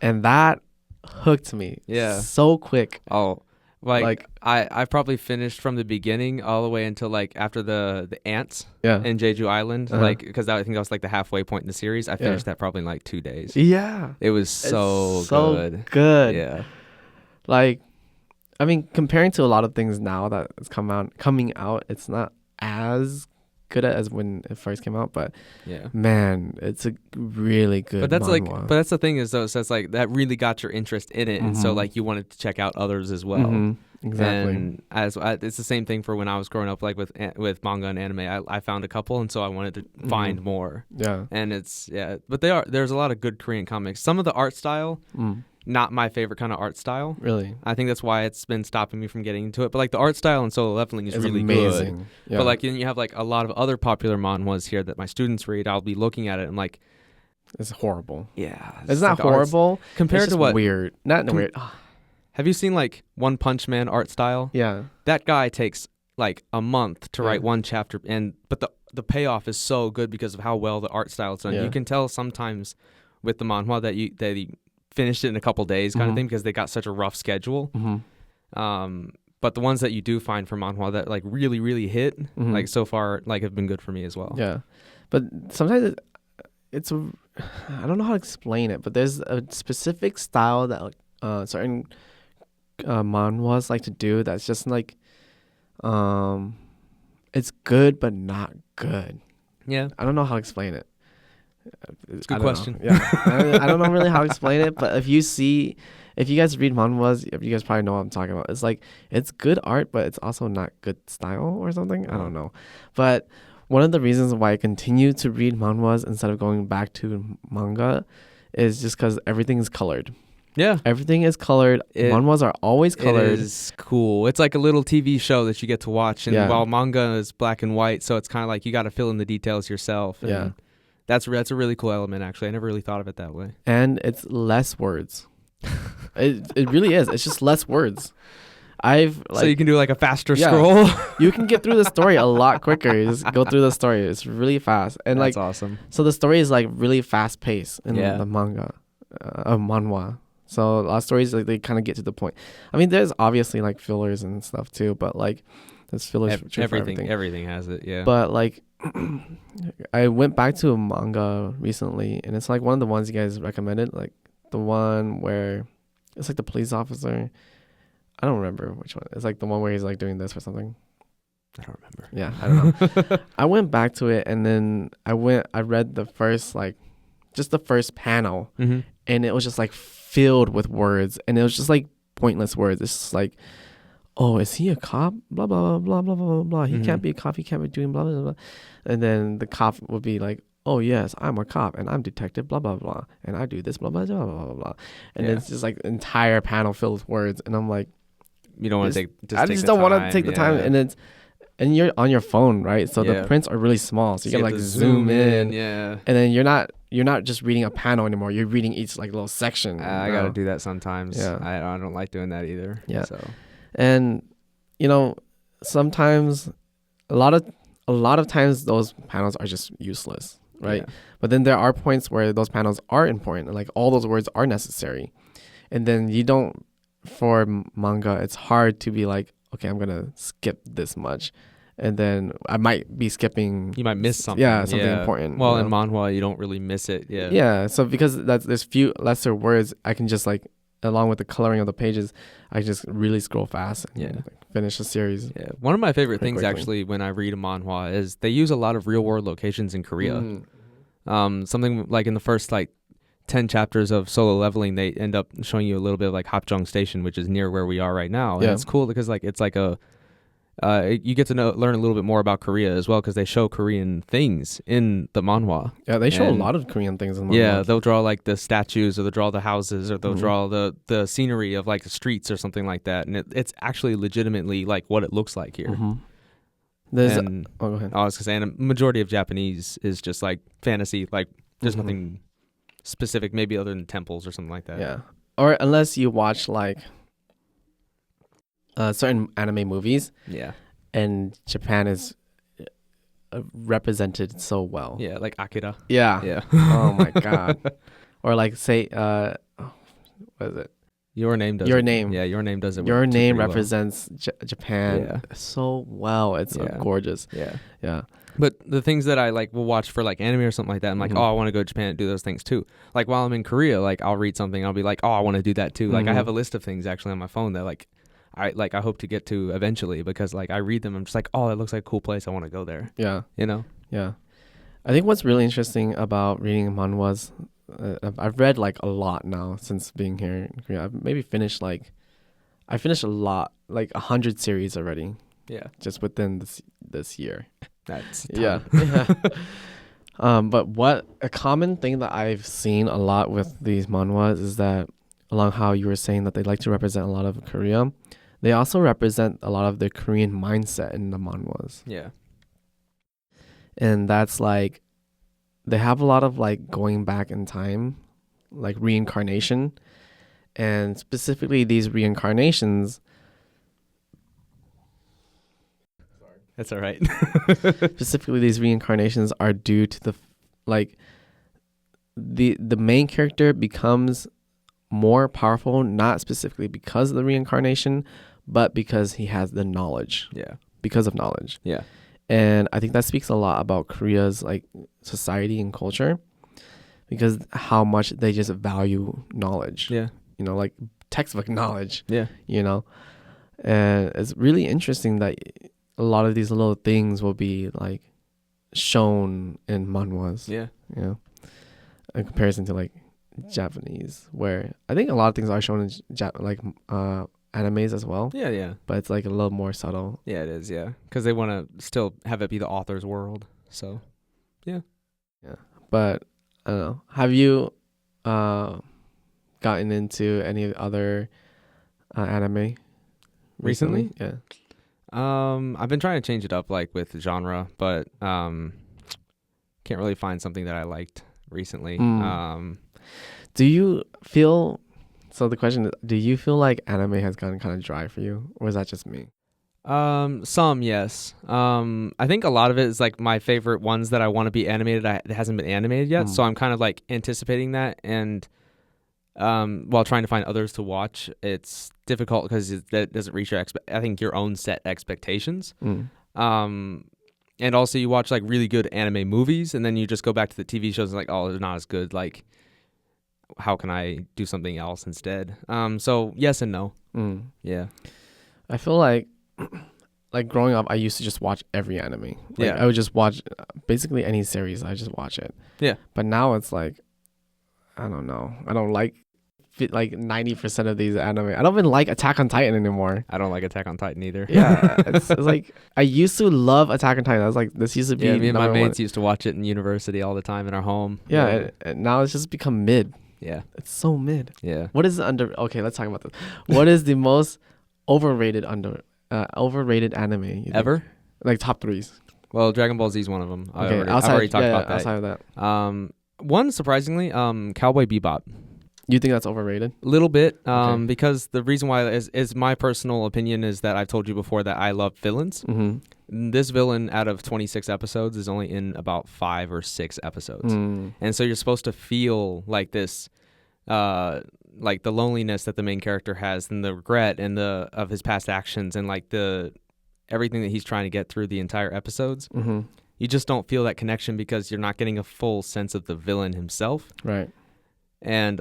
And that hooked me. Yeah. So quick. Oh, like I probably finished from the beginning all the way until like after the ants Yeah. in Jeju Island, Uh-huh. like because I think that was like the halfway point in the series. I finished that probably in like 2 days. Yeah. It was It's so good. Good. Yeah. Like, I mean, comparing to a lot of things now that is coming out, it's not as good as when it first came out, but Yeah. man, it's a really good. But that's manhwa. but that's the thing is though, so it's like that really got your interest in it, and so Mhm. like you wanted to check out others as well. Exactly. And it's the same thing for when I was growing up, like with manga and anime. I found a couple, and so I wanted to find more. Yeah. And but there's a lot of good Korean comics. Some of the art style, not my favorite kind of art style. Really. I think that's why it's been stopping me from getting into it. But like the art style in Solo Leveling is It's really amazing. good. Yeah. But like then you have like a lot of other popular manhwas here that my students read. I'll be looking at it and like, it's horrible. yeah, It's not like the art's- horrible. compared It's to just what. weird. Not weird. Have you seen like One Punch Man art style? Yeah. That guy takes like a month to write Yeah. one chapter, but the payoff is so good because of how well the art style is done. Yeah. You can tell sometimes with the manhwa that he finished it in a couple days kind of Mhm. thing because they got such a rough schedule. Mhm. But the ones that you do find from manhwa that like really, really hit, Mhm. like so far, like have been good for me as well. Yeah, but sometimes it's a, I don't know how to explain it, but there's a specific style that certain manhwas like to do that's just like it's good but not good. Yeah. I don't know how to explain it. It's a good I don't question. know. Yeah, I don't know really how to explain it, but if you guys read manhwas, you guys probably know what I'm talking about. It's like it's good art, but it's also not good style or something. I don't know, but one of the reasons why I continue to read manhwas instead of going back to manga is just because everything is colored. Yeah. Everything is colored. Manhwas are always colored. It is cool. It's like a little TV show that you get to watch, and Yeah. while manga is black and white, so it's kind of like you got to fill in the details yourself. And Yeah. that's a really cool element. Actually, I never really thought of it that way. And it's less words. It really is. It's just less words. So you can do like a faster Yeah. scroll. You can get through the story a lot quicker. You just go through the story. It's really fast. And That's like awesome. so the story is like really fast paced in Yeah. the manga, manhwa. So a lot of stories like they kind of get to the point. I mean, there's obviously like fillers and stuff too, but like there's fillers for everything. Everything has it. Yeah. But like I went back to a manga recently, and it's like one of the ones you guys recommended, like the one where it's like the police officer. I don't remember which one. It's like the one where he's like doing this or something. I don't remember. Yeah, I don't know. I went back to it, and then I read the first just the first panel, Mm-hmm. and it was just like filled with words, and it was just like pointless words. It's just like, oh, is he a cop? Blah blah blah blah blah blah blah. He can't be a cop. He can't be doing blah blah blah. And then the cop would be like, oh yes, I'm a cop, and I'm detective. Blah blah blah, and I do this blah blah blah blah blah blah. And it's just like entire panel filled with words, and I'm like, you don't want to take. I just don't want to take the time, and you're on your phone, right? So the prints are really small, so you gotta like zoom in. Yeah. And then you're not just reading a panel anymore. You're reading each like little section. I gotta do that sometimes. Yeah. I don't like doing that either. Yeah. So. And sometimes a lot of times those panels are just useless, right? Yeah. But then there are points where those panels are important, and like all those words are necessary. And then for manga, it's hard to be like, okay, I'm gonna skip this much, and then I might be skipping. You might miss something. Yeah, something important. Well, in manhwa, you don't really miss it. Yeah. Yeah. So because there's few lesser words, I can just like, along with the coloring of the pages, I just really scroll fast and finish the series. Yeah. One of my favorite things quickly. actually when I read a manhwa is they use a lot of real world locations in Korea. Something like in the first 10 chapters of Solo Leveling, they end up showing you a little bit of like Hapjeong Station, which is near where we are right now. And it's cool because it's like you get to learn a little bit more about Korea as well because they show Korean things in the manhwa. Yeah, they show a lot of Korean things in manhwa. Yeah, they'll draw like the statues, or they'll draw the houses, or they'll draw the scenery of like the streets or something like that, and it's actually legitimately like what it looks like here. Go ahead. I was gonna say, and a majority of Japanese is just like fantasy. Like there's nothing specific, maybe other than temples or something like that. Yeah, or unless you watch like certain anime movies. Yeah. And Japan is represented so well. Yeah, like Akira. Yeah. Yeah. Oh my god. Or like say, what is it? Your Name does. Your it. Name. Yeah, Your Name does it. Your Name well. represents Japan so well. It's so gorgeous. Yeah. Yeah. But the things that I will watch for anime or something like that, I'm like, oh, I want to go to Japan and do those things too. Like while I'm in Korea, I'll read something, I'll be like, oh, I want to do that too. Like I have a list of things actually on my phone that I hope to get to eventually because I read them, I'm just like, oh, it looks like a cool place, I want to go there. Yeah. Yeah. I think what's really interesting about reading manhwas, I've read a lot now since being here in Korea. I've maybe finished I finished a lot, 100 series already. Yeah. Just within this year. That's yeah. But what a common thing that I've seen a lot with these manhwas is that, along how you were saying that they like to represent a lot of Korea, they also represent a lot of the Korean mindset in the manhwas. Yeah. And that's they have a lot of going back in time, reincarnation. And specifically these reincarnations. That's all right. Specifically these reincarnations are due to the main character becomes more powerful, not specifically because of the reincarnation, but because he has the knowledge. Yeah. Because of knowledge. Yeah. And I think that speaks a lot about Korea's like society and culture, because how much they just value knowledge. Yeah. You know, like textbook knowledge. Yeah. You know, and it's really interesting that a lot of these little things will be like shown in manhwas. Yeah. You know, in comparison to like Japanese, where I think a lot of things are shown in animes as well. Yeah, yeah. But it's like a little more subtle. Yeah, it is, yeah. Because they want to still have it be the author's world. So, yeah. Yeah. But, I don't know. Have you gotten into any other anime recently? Yeah. I've been trying to change it up, like, with genre, but can't really find something that I liked recently. Do you feel... So the question is, do you feel like anime has gotten kind of dry for you, or is that just me? Some, yes. I think a lot of it is like my favorite ones that I want to be animated that hasn't been animated yet. So I'm kind of like anticipating that, and while trying to find others to watch, it's difficult because that doesn't reach your I think your own set expectations. And also you watch like really good anime movies, and then you just go back to the TV shows and like, oh, they're not as good. Like, how can I do something else instead? So yes and no. Yeah. I feel like growing up, I used to just watch every anime. Like, I would just watch basically any series. I just watch it. Yeah. But now it's like, I don't know. I don't like 90% of these anime. I don't even like Attack on Titan anymore. I don't like Attack on Titan either. Yeah. It's like, I used to love Attack on Titan. I was like, this used to be. Yeah, me and my mates used to watch it in university all the time in our home. Yeah. And now it's just become mid. Yeah. It's so mid. Yeah. What is okay, let's talk about this. What is the most overrated anime ever? Like top threes. Well, Dragon Ball Z is one of them. Okay, I've already talked about that. Outside of that. One surprisingly, Cowboy Bebop. You think that's overrated? A little bit, because the reason why is my personal opinion is that I've told you before that I love villains. This villain out of 26 episodes is only in about 5 or 6 episodes. And so you're supposed to feel like this, like the loneliness that the main character has and the regret and of his past actions and like everything that he's trying to get through the entire episodes. You just don't feel that connection because you're not getting a full sense of the villain himself. Right. And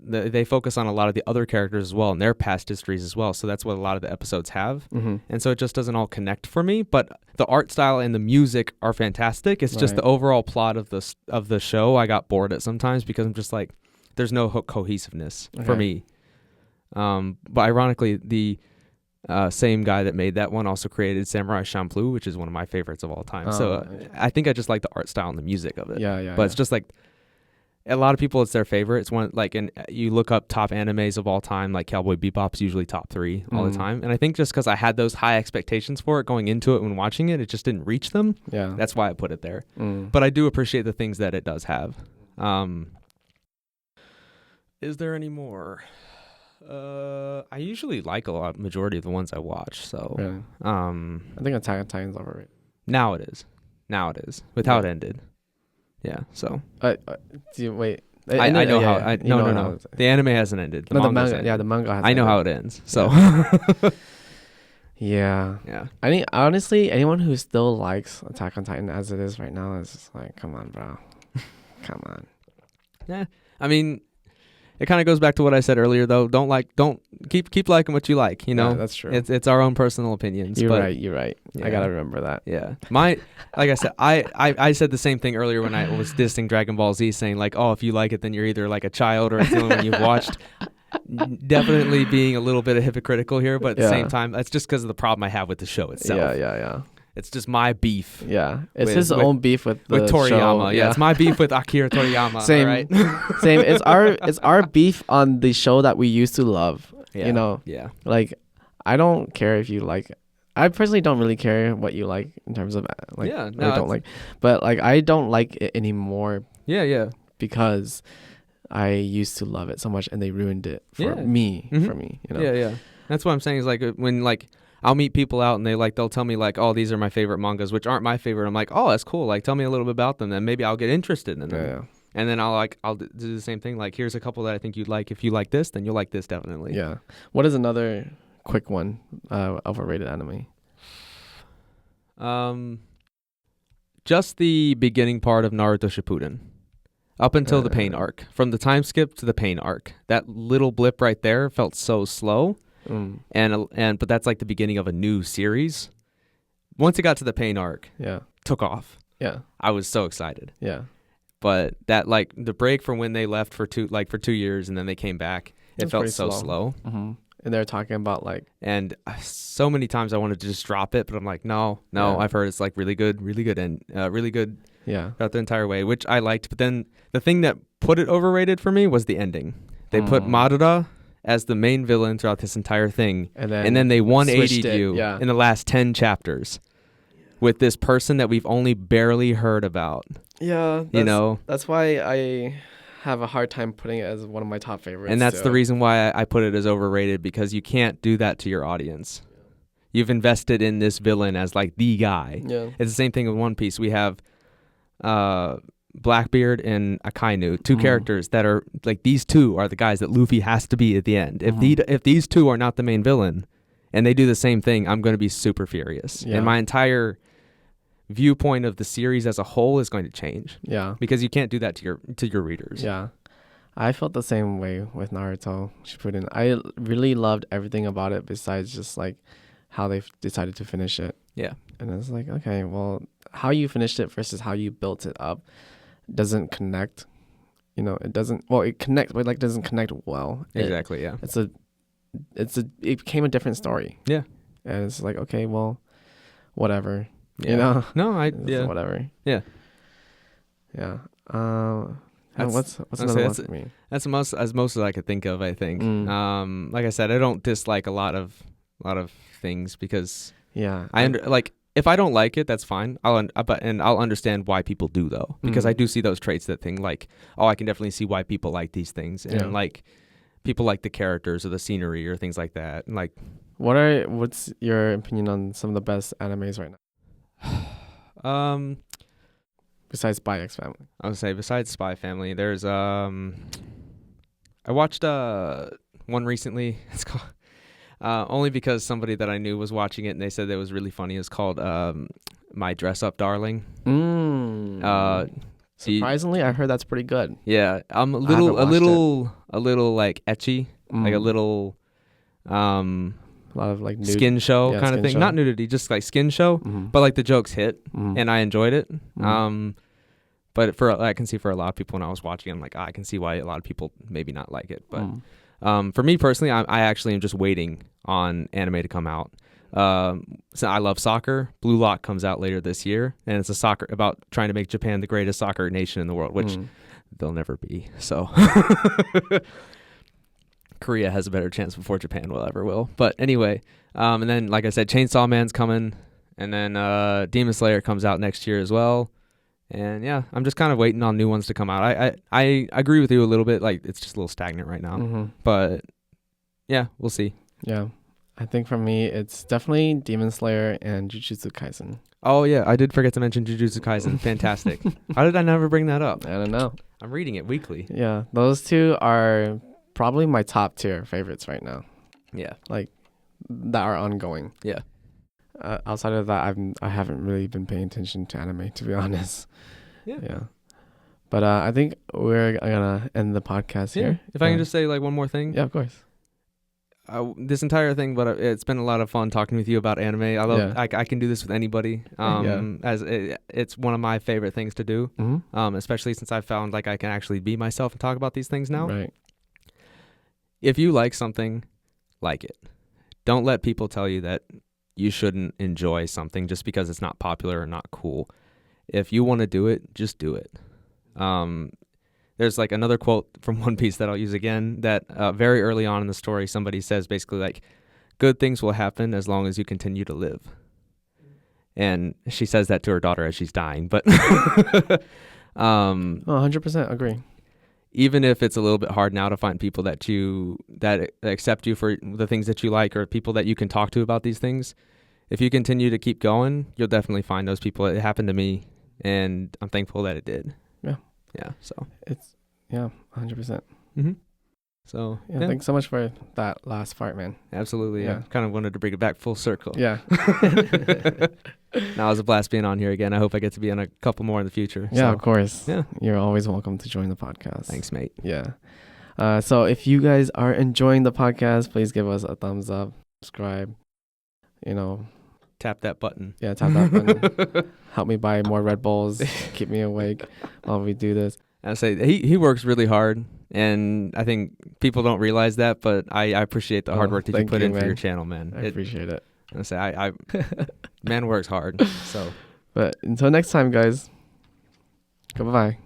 they focus on a lot of the other characters as well and their past histories as well. So that's what a lot of the episodes have. And so it just doesn't all connect for me. But the art style and the music are fantastic. It's just the overall plot of the show. I got bored at sometimes because I'm just like, there's no cohesiveness for me. But ironically, the same guy that made that one also created Samurai Champloo, which is one of my favorites of all time. I think I just like the art style and the music of it. But it's just like, a lot of people, it's their favorite. It's one like, and you look up top animes of all time, like Cowboy Bebop's usually top 3 all the time. And I think just because I had those high expectations for it going into it when watching it, it just didn't reach them. Yeah, that's why I put it there. But I do appreciate the things that it does have. Is there any more? I usually like majority of the ones I watch. So really? I think Attack on Titan's overrated. Now it is with how it ended. Yeah, so. Do you wait? I know how. No. The anime hasn't ended. The manga ended. Yeah, the manga hasn't I know how it ends. So. Yeah. Honestly, anyone who still likes Attack on Titan as it is right now is just like, come on, bro. Come on. Yeah. I mean, it kind of goes back to what I said earlier, though. Don't keep liking what you like. You know, that's true. It's our own personal opinions. You're right. Yeah. I gotta remember that. Yeah. Like I said, I said the same thing earlier when I was dissing Dragon Ball Z, saying like, oh, if you like it, then you're either like a child or it's the only one you've watched. Definitely being a little bit hypocritical here, but at the same time, that's just because of the problem I have with the show itself. Yeah. It's just my beef. Yeah, it's his own beef with Toriyama. Show. Yeah, it's my beef with Akira Toriyama. Same, right? Same. It's our beef on the show that we used to love. Yeah. You know. Yeah. Like, I don't care if you like. I personally don't really care what you like in terms of like. Yeah. No, I don't like, but like I don't like it anymore. Yeah. Because I used to love it so much, and they ruined it for me. For me, you know. Yeah. That's what I'm saying. Is like when like. I'll meet people out and they'll tell me like, oh, these are my favorite mangas, which aren't my favorite. I'm like, oh, that's cool. Like, tell me a little bit about them, and maybe I'll get interested in them. Yeah. And then I'll do the same thing. Like, here's a couple that I think you'd like. If you like this, then you'll like this definitely. Yeah. What is another quick one? Overrated anime. Just the beginning part of Naruto Shippuden, up until the pain arc. From the time skip to the pain arc, that little blip right there felt so slow. But that's like the beginning of a new series. Once it got to the pain arc, took off. Yeah. I was so excited. Yeah. But that, like, the break from when they left for 2 years and then they came back, it felt so slow. Mm-hmm. And they're talking about like, and so many times I wanted to just drop it, but I'm like, no, I've heard it's like really good and really good throughout the entire way, which I liked. But then the thing that put it overrated for me was the ending. They put Madara as the main villain throughout this entire thing, and then they 180'd you in the last 10 chapters with this person that we've only barely heard about. Yeah, that's why I have a hard time putting it as one of my top favorites. And that's the reason why I put it as overrated, because you can't do that to your audience. You've invested in this villain as like the guy. Yeah. It's the same thing with One Piece. We have Blackbeard and Akainu, two characters that are like, these two are the guys that Luffy has to be at the end. If these two are not the main villain and they do the same thing, I'm going to be super furious. And my entire viewpoint of the series as a whole is going to change. Yeah. Because you can't do that to your readers. Yeah. I felt the same way with Naruto Shippuden. I really loved everything about it besides just like how they decided to finish it. Yeah. And it's like, okay, well, how you finished it versus how you built it up doesn't connect. It doesn't, well, it connects, but like doesn't connect well. Exactly, It became a different story. Yeah. And it's like, okay, well, whatever. Yeah. No, whatever. Yeah. Yeah. What's another one for me? That's most as I could think of, I think. Like I said, I don't dislike a lot of things because if I don't like it, that's fine. I'll understand why people do though, because I do see those traits that thing like, oh, I can definitely see why people like these things, and like people like the characters or the scenery or things like that. And like, what's your opinion on some of the best animes right now? Besides Spy X Family. I would say besides Spy Family, there's I watched one recently. It's called only because somebody that I knew was watching it and they said it was really funny. It's called My Dress Up Darling. Surprisingly, I heard that's pretty good. Yeah, I'm a little like ecchi, like a little a lot of like skin show kind of thing. Not nudity, just like skin show. But like the jokes hit, and I enjoyed it. But I can see for a lot of people when I was watching, I'm like, I can see why a lot of people maybe not like it. But for me personally, I actually am just waiting on anime to come out. So I love soccer. Blue Lock comes out later this year, and it's about trying to make Japan the greatest soccer nation in the world, which they'll never be. So. Korea has a better chance before Japan will. But anyway, and then like I said, Chainsaw Man's coming, and then Demon Slayer comes out next year as well. And yeah, I'm just kind of waiting on new ones to come out. I agree with you a little bit. Like it's just a little stagnant right now. But yeah, we'll see. Yeah, I think for me, it's definitely Demon Slayer and Jujutsu Kaisen. Oh yeah, I did forget to mention Jujutsu Kaisen. Fantastic. How did I never bring that up? I don't know. I'm reading it weekly. Yeah, those two are probably my top tier favorites right now. Yeah. Like that are ongoing. Yeah. Outside of that, I haven't really been paying attention to anime, to be honest. Yeah. But I think we're gonna end the podcast here. If I can just say like one more thing. Yeah, of course. This entire thing, but it's been a lot of fun talking with you about anime. I love. I can do this with anybody. As it's one of my favorite things to do. Especially since I found like I can actually be myself and talk about these things now. Right. If you like something, like it. Don't let people tell you that you shouldn't enjoy something just because it's not popular or not cool. If you want to do it, just do it. There's like another quote from One Piece that I'll use again, that very early on in the story, somebody says basically like, good things will happen as long as you continue to live. And she says that to her daughter as she's dying. But 100% agree. Even if it's a little bit hard now to find people that accept you for the things that you like, or people that you can talk to about these things, if you continue to keep going, you'll definitely find those people. It happened to me, and I'm thankful that it did. Yeah, Yeah. So It's 100%. Mm-hmm. So Yeah, thanks so much for that last part, man. Absolutely. Yeah. I kind of wanted to bring it back full circle. Yeah. Now it was a blast being on here again. I hope I get to be on a couple more in the future. Yeah, so. of course. Yeah. You're always welcome to join the podcast. Thanks, mate. Yeah. So if you guys are enjoying the podcast, please give us a thumbs up, subscribe, Tap that button. Yeah, tap that button. Help me buy more Red Bulls. Keep me awake while we do this. I say he works really hard, and I think people don't realize that, but I appreciate the hard work that you put in for your channel, man. I appreciate it. I say I man works hard. So, but until next time, guys. Goodbye.